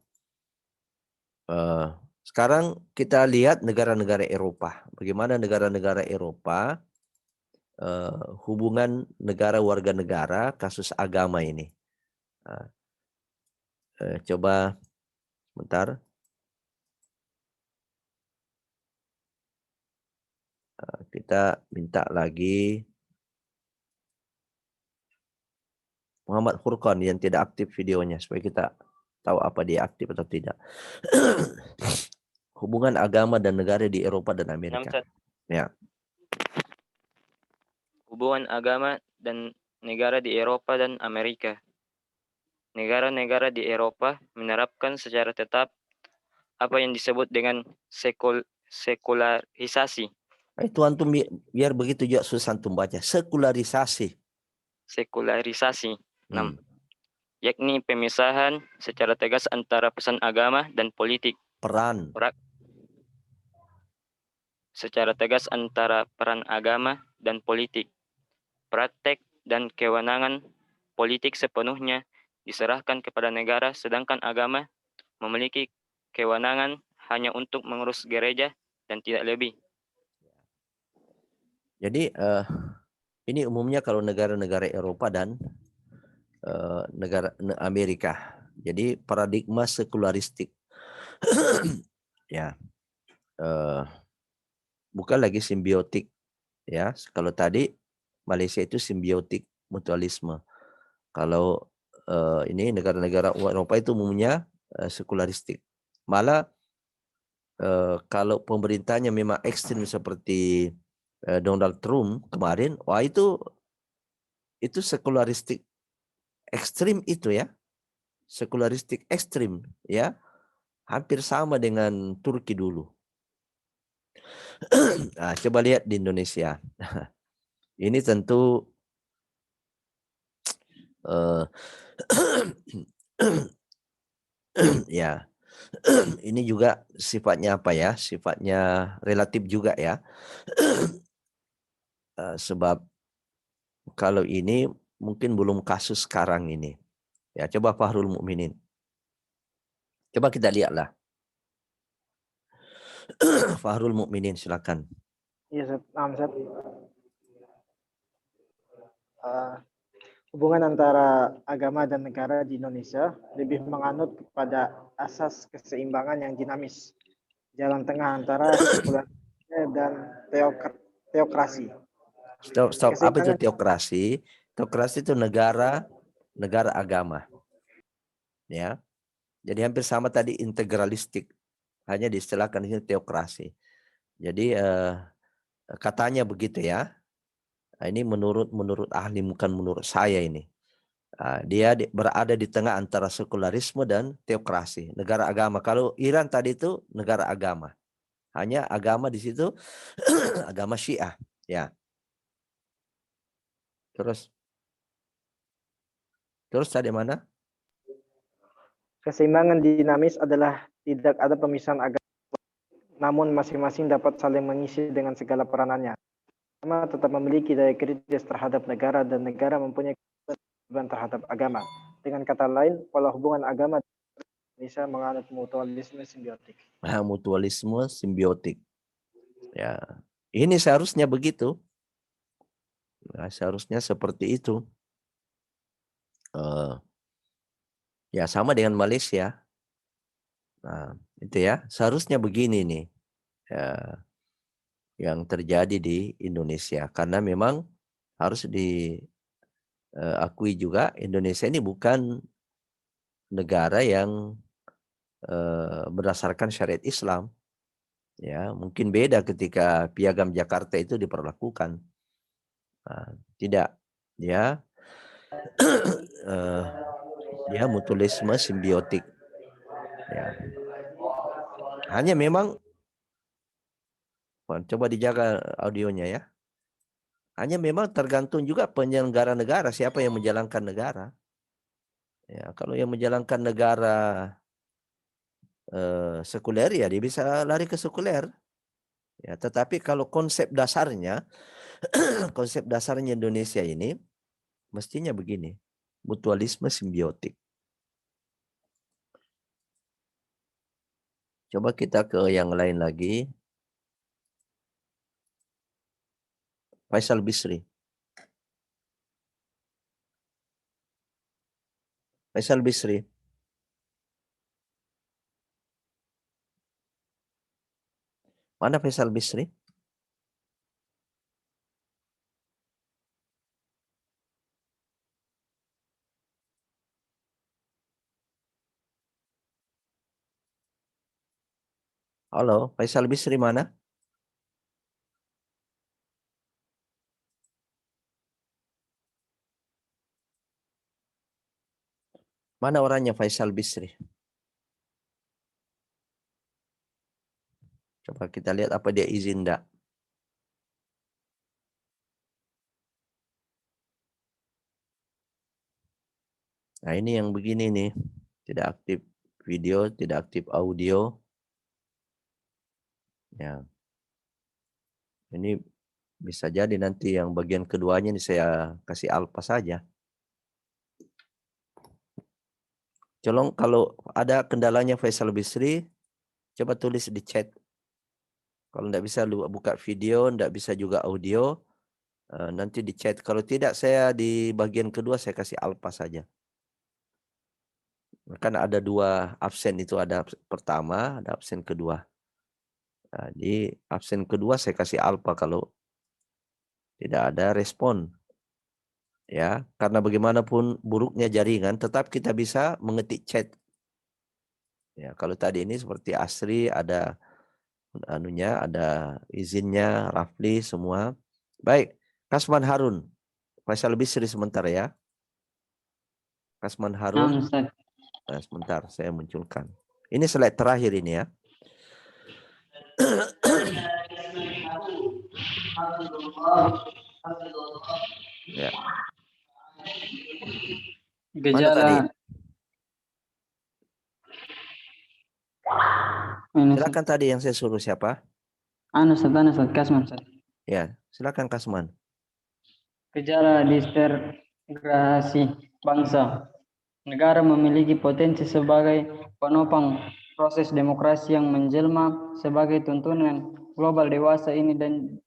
sekarang kita lihat negara-negara Eropa. Bagaimana negara-negara Eropa hubungan negara warga negara kasus agama ini. Coba bentar. Kita minta lagi Muhammad Furqan yang tidak aktif videonya supaya kita tahu apa dia aktif atau tidak. Hubungan agama dan negara di Eropa dan Amerika. Ya. Hubungan agama dan negara di Eropa dan Amerika. Negara-negara di Eropa menerapkan secara tetap apa yang disebut dengan sekularisasi. Itu antum biar begitu juga susah antum baca. Sekularisasi. Sekularisasi. 6. Yakni pemisahan secara tegas antara pesan agama dan politik. Secara tegas antara peran agama dan politik. Praktek dan kewenangan politik sepenuhnya diserahkan kepada negara, sedangkan agama memiliki kewenangan hanya untuk mengurus gereja dan tidak lebih. Jadi ini umumnya kalau negara-negara Eropa dan negara Amerika. Jadi paradigma sekularistik. Ya. Bukan lagi simbiotik. Ya, kalau tadi Malaysia itu simbiotik mutualisme. Kalau ini negara-negara Eropa itu umumnya sekularistik. Malah kalau pemerintahnya memang ekstrem seperti Donald Trump kemarin, wah itu itu sekularistik ekstrim itu ya. Sekularistik ekstrim ya. Hampir sama dengan Turki dulu. Nah, coba lihat di Indonesia. Ini tentu ya, ini juga sifatnya apa ya? Sifatnya relatif juga ya. Sebab kalau ini mungkin belum kasus sekarang ini. Ya, coba Fahrul Mukminin. Coba kita lihatlah. Fahrul Mukminin silakan. Iya, Ustaz. Ustaz. Hubungan antara agama dan negara di Indonesia lebih menganut kepada asas keseimbangan yang dinamis, jalan tengah antara sekularisme dan teokrasi. Stop. Apa itu Keseimbangan teokrasi? Teokrasi itu negara agama. Ya. Jadi hampir sama tadi integralistik. Hanya diistilahkan ini teokrasi. Jadi katanya begitu ya. Nah, ini menurut ahli, bukan menurut saya ini. Dia berada di tengah antara sekularisme dan teokrasi, negara agama. Kalau Iran tadi itu negara agama, hanya agama di situ agama Syiah, ya. Terus tadi mana? keseimbangan dinamis adalah tidak ada pemisahan agama, namun masing-masing dapat saling mengisi dengan segala peranannya. Agama tetap memiliki daya kritis terhadap negara dan negara mempunyai kewajiban terhadap agama. Dengan kata lain, pola hubungan agama Indonesia menganut mutualisme simbiotik. Mutualisme simbiotik. Ya, ini seharusnya begitu. Nah, seharusnya seperti itu. Ya sama dengan Malaysia. Nah, itu ya, seharusnya begini nih. Ya, yang terjadi di Indonesia, karena memang harus diakui juga Indonesia ini bukan negara yang berdasarkan syariat Islam. Ya, mungkin beda ketika Piagam Jakarta itu diperlakukan. Tidak, ya, dia mutualisme simbiotik. Ya. Hanya memang coba dijaga audionya ya. Hanya memang tergantung juga penyelenggara negara, siapa yang menjalankan negara. Ya, kalau yang menjalankan negara sekuler ya dia bisa lari ke sekuler. Ya, tetapi kalau konsep dasarnya konsep dasarnya Indonesia ini mestinya begini, mutualisme simbiotik. Coba kita ke yang lain lagi. Faisal Bisri. Faisal Bisri. Mana Faisal Bisri? Halo, Faisal Bisri mana? Mana orangnya Faisal Bisri? Coba kita lihat apa dia izin enggak. Nah, ini yang begini nih. Tidak aktif video, tidak aktif audio. Ya. Ini bisa jadi nanti yang bagian keduanya ini saya kasih alfa saja. Colong kalau ada kendalanya Faisal Bisri, coba tulis di chat. Kalau enggak bisa buka video, enggak bisa juga audio, nanti di chat. Kalau tidak saya di bagian kedua saya kasih alfa saja. Kan ada 2 absen itu, ada pertama, ada absen kedua. Nah, di absen kedua saya kasih alfa kalau tidak ada respon. Ya, karena bagaimanapun buruknya jaringan, tetap kita bisa mengetik chat. Ya, kalau tadi ini seperti Asri ada anunya, ada izinnya, Rafli semua. Baik, Kasman Harun. Faisal Bisri sebentar ya. Kasman Naam, Harun. Ustaz. Sebentar, saya munculkan. Ini slide terakhir ini ya. Ya. Mana tadi? Gejala ini, Ustaz. Silakan tadi yang saya suruh siapa? Ustaz, Kasman, Ustaz. Ya, silakan Kasman. Gejala disintegrasi bangsa. Negara memiliki potensi sebagai penopang proses demokrasi yang menjelma sebagai tuntunan global dewasa ini dan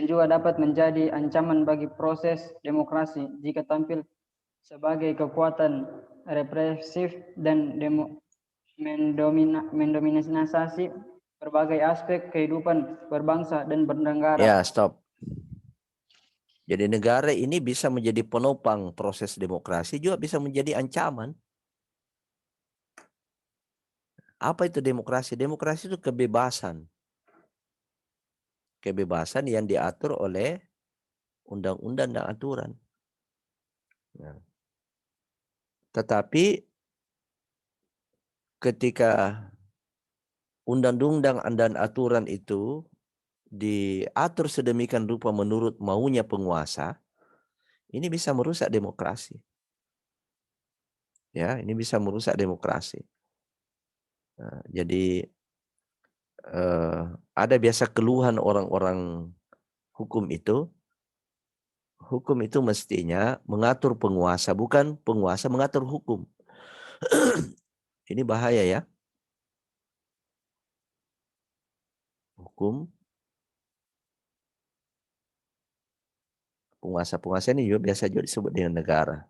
juga dapat menjadi ancaman bagi proses demokrasi jika tampil sebagai kekuatan represif dan mendominasi berbagai aspek kehidupan berbangsa dan bernegara. Ya, stop. Jadi negara ini bisa menjadi penopang proses demokrasi, juga bisa menjadi ancaman. Apa itu demokrasi? Demokrasi itu kebebasan. Kebebasan yang diatur oleh undang-undang dan aturan. Nah, tetapi ketika undang-undang dan aturan itu diatur sedemikian rupa menurut maunya penguasa, ini bisa merusak demokrasi. Ya, ini bisa merusak demokrasi. Nah, jadi ada biasa keluhan orang-orang hukum itu mestinya mengatur penguasa, bukan penguasa mengatur hukum. Ini bahaya ya. Hukum, penguasa-penguasa ini juga biasa juga disebut dengan negara.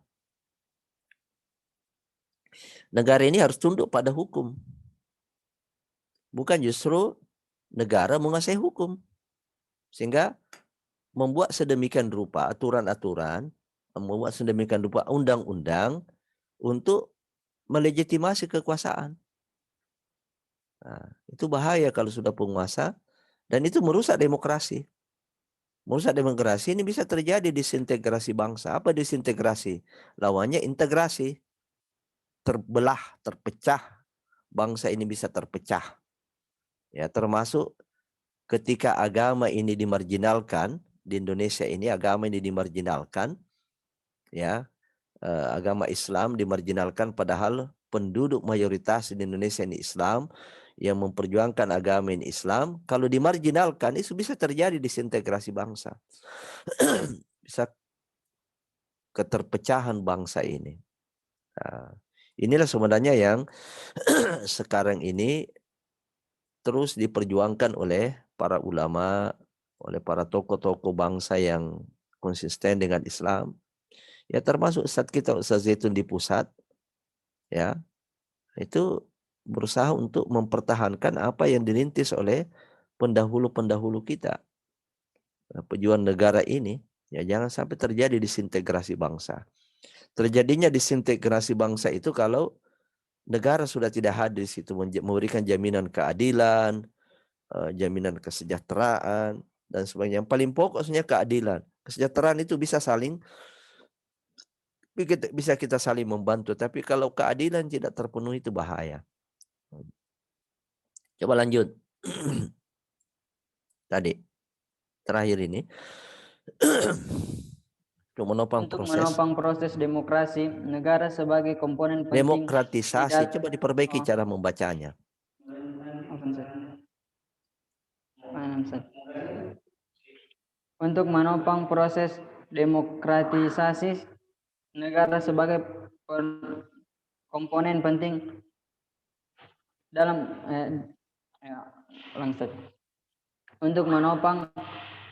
Negara ini harus tunduk pada hukum. Bukan justru negara menguasai hukum. Sehingga membuat sedemikian rupa aturan-aturan, membuat sedemikian rupa undang-undang untuk melegitimasi kekuasaan. Nah, itu bahaya kalau sudah penguasa, dan itu merusak demokrasi. Merusak demokrasi ini bisa terjadi disintegrasi bangsa. Apa disintegrasi? Lawannya integrasi. Terbelah, terpecah. Bangsa ini bisa terpecah. Ya, termasuk ketika agama ini dimarginalkan di Indonesia ini, agama ini dimarginalkan, ya, agama Islam dimarginalkan, padahal penduduk mayoritas di Indonesia ini Islam, yang memperjuangkan agama ini Islam. Kalau dimarginalkan, itu bisa terjadi disintegrasi bangsa. Bisa keterpecahan bangsa ini. Nah, inilah sebenarnya yang sekarang ini terus diperjuangkan oleh para ulama, oleh para tokoh-tokoh bangsa yang konsisten dengan Islam. Ya, termasuk Ustadz kita, Ustadz Zaitun di pusat, ya, itu berusaha untuk mempertahankan apa yang dirintis oleh pendahulu-pendahulu kita. Pejuang negara ini, ya jangan sampai terjadi disintegrasi bangsa. Terjadinya disintegrasi bangsa itu kalau negara sudah tidak hadir di situ, memberikan jaminan keadilan, jaminan kesejahteraan, dan sebagainya. Yang paling pokok sebenarnya keadilan. Kesejahteraan itu bisa kita saling membantu, tapi kalau keadilan tidak terpenuhi itu bahaya. Coba lanjut. Tadi terakhir ini untuk menopang proses demokrasi, negara sebagai komponen penting demokratisasi. Coba diperbaiki cara membacanya. Untuk menopang proses demokratisasi, negara sebagai komponen penting dalam untuk menopang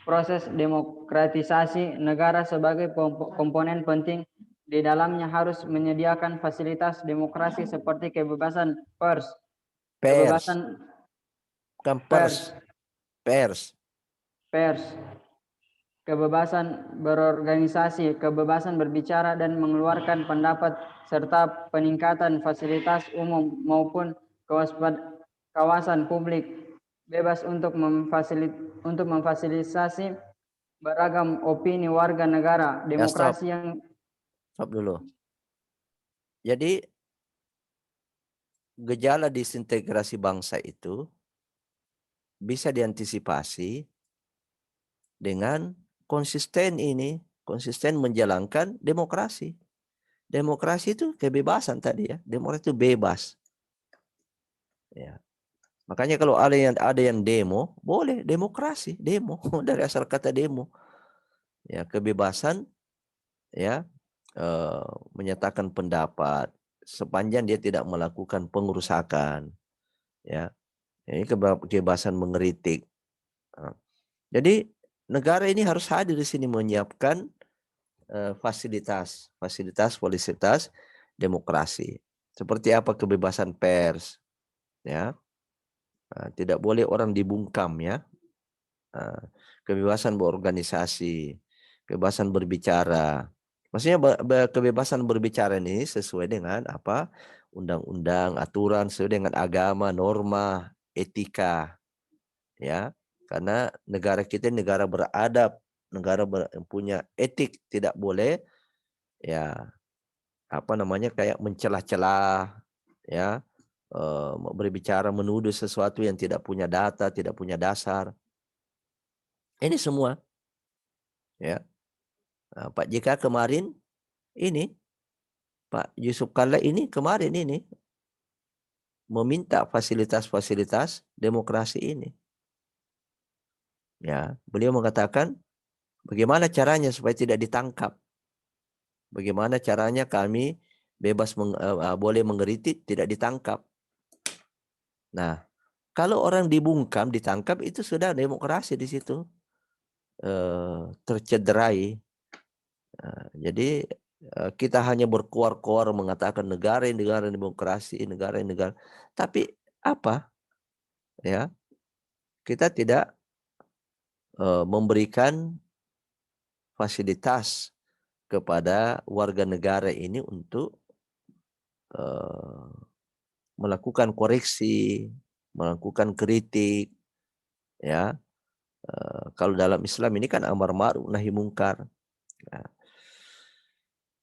proses demokratisasi, negara sebagai komponen penting di dalamnya harus menyediakan fasilitas demokrasi seperti kebebasan pers, kebebasan berorganisasi, kebebasan berbicara dan mengeluarkan pendapat, serta peningkatan fasilitas umum maupun kawasan publik bebas untuk memfasilitasi beragam opini warga negara. Ya, stop. Demokrasi yang Stop dulu. Jadi gejala disintegrasi bangsa itu bisa diantisipasi dengan konsisten menjalankan demokrasi. Demokrasi itu kebebasan tadi ya. Demokrasi itu bebas. Ya. Makanya kalau ada yang demo, boleh demokrasi, demo dari asal kata demo. Ya, kebebasan ya menyatakan pendapat sepanjang dia tidak melakukan pengerusakan. Ya. Ini kebebasan mengkritik. Nah, jadi negara ini harus hadir di sini menyiapkan fasilitas demokrasi. Seperti apa kebebasan pers, ya, tidak boleh orang dibungkam ya, kebebasan berorganisasi, kebebasan berbicara. Maksudnya kebebasan berbicara ini sesuai dengan apa undang-undang, aturan, sesuai dengan agama, norma, etika, ya. Karena negara kita negara beradab, negara punya etik, tidak boleh ya kayak mencelah-celah ya, berbicara menuduh sesuatu yang tidak punya data, tidak punya dasar. Ini semua ya. Nah, Pak JK kemarin ini, Pak Yusuf Kalla ini kemarin ini meminta fasilitas-fasilitas demokrasi ini. Ya, beliau mengatakan bagaimana caranya supaya tidak ditangkap. Bagaimana caranya kami bebas boleh mengkritik tidak ditangkap. Nah, kalau orang dibungkam, ditangkap itu sudah demokrasi di situ tercederai. Jadi kita hanya berkuar-kuar mengatakan negara demokrasi, negara, tapi apa? Ya, kita tidak memberikan fasilitas kepada warga negara ini untuk melakukan koreksi, melakukan kritik, ya. Kalau dalam Islam ini kan amar ma'ruf nahi mungkar.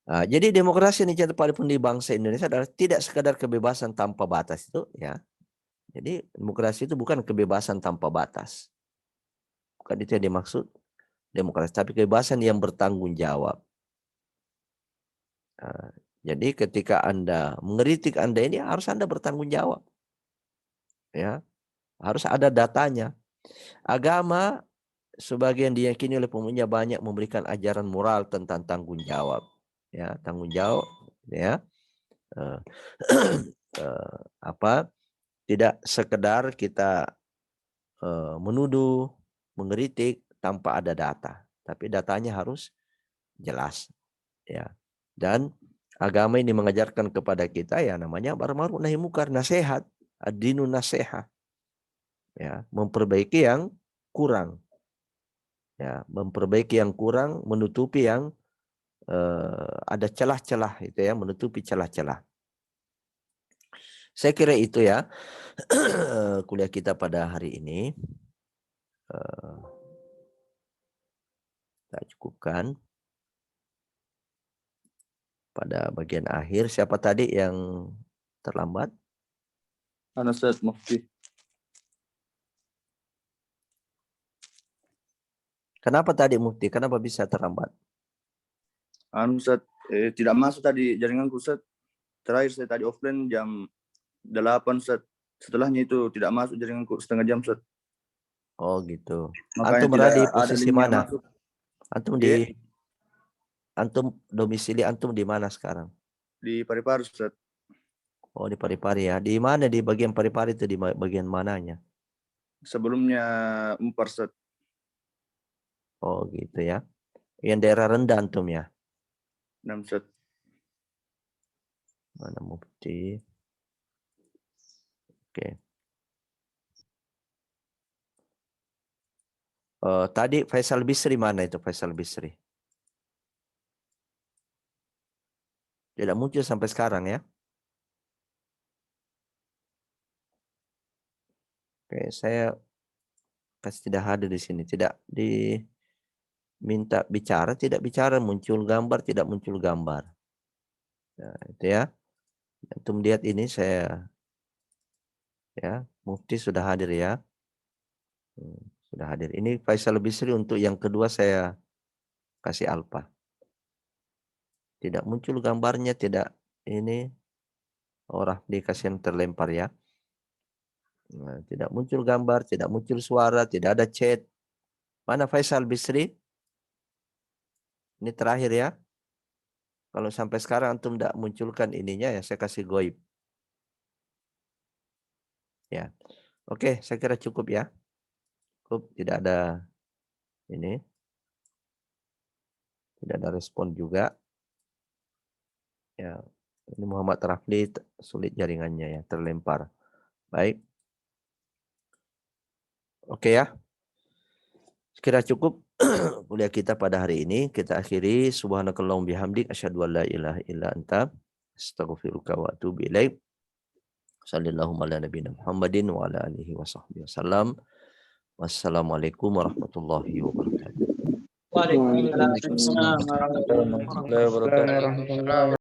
Jadi demokrasi yang dicatat di bangsa Indonesia adalah tidak sekadar kebebasan tanpa batas itu, ya. Jadi demokrasi itu bukan kebebasan tanpa batas. Bukan itu yang dimaksud demokrasi, tapi kebebasan yang bertanggung jawab. Jadi ketika Anda mengkritik Anda ini harus Anda bertanggung jawab. Ya. Harus ada datanya. Agama sebagian diyakini oleh pemuja banyak memberikan ajaran moral tentang tanggung jawab. Ya, tanggung jawab ya. Tidak sekedar kita menuduh, mengkritik tanpa ada data, tapi datanya harus jelas ya. Dan agama ini mengajarkan kepada kita ya namanya amar ma'ruf nahi mungkar, nasihat, ad-dinu nasihat. Ya, memperbaiki yang kurang. Ya, memperbaiki yang kurang, menutupi yang ada celah-celah itu ya, menutupi celah-celah. Saya kira itu ya kuliah kita pada hari ini. Kita cukupkan pada bagian akhir. Siapa tadi yang terlambat? Ustaz Mufti. Kenapa tadi Mufti? Kenapa bisa terlambat? Ustaz, tidak masuk tadi jaringanku Ustaz. Terakhir saya tadi offline jam 8 Ustaz. Setelahnya itu tidak masuk jaringanku setengah jam Ustaz. Oh gitu. Makanya Antum berada di tidak ada posisi link yang mana? masuk. Antum domisili antum di mana sekarang? Di Parepare Ustaz. Oh di Parepare ya. Di mana di bagian Parepare itu di bagian mananya? Sebelumnya Umpar Ustaz. Oh gitu ya. Yang daerah rendah antum ya. 6 Ustaz. Mana Mufti? Oke. Tadi Faisal Bisri mana itu Faisal Bisri? Tidak muncul sampai sekarang ya. Oke, saya kasih tidak hadir di sini, tidak di minta bicara, tidak bicara, muncul gambar, tidak muncul gambar. Nah, itu ya. Antum lihat ini saya, ya, Mufti sudah hadir ya. Sudah hadir. Ini Faisal Bisri untuk yang kedua saya kasih alpha. Tidak muncul gambarnya, tidak ini. Orang dikasih yang terlempar ya. Nah, tidak muncul gambar, tidak muncul suara, tidak ada chat. Mana Faisal Bisri? Ini terakhir ya. Kalau sampai sekarang antum tidak munculkan ininya ya saya kasih goib. Ya. Oke, saya kira cukup ya. Cukup, tidak ada ini. Tidak ada respon juga. Ya. Ini Muhammad Rafli sulit jaringannya ya, terlempar. Baik. Oke ya. Sekira cukup kuliah kita pada hari ini. Kita akhiri. Subhanakallahumma bihamdik asyhadu an la ilaha illa anta astaghfiruka wa atubu ilaik. Sallallahu ala nabiyina Muhammadin wa ala alihi wa sahbihi wasallam. Wassalamualaikum warahmatullahi wabarakatuh. Waalaikumsalam warahmatullahi wabarakatuh. Warahmatullahi wabarakatuh.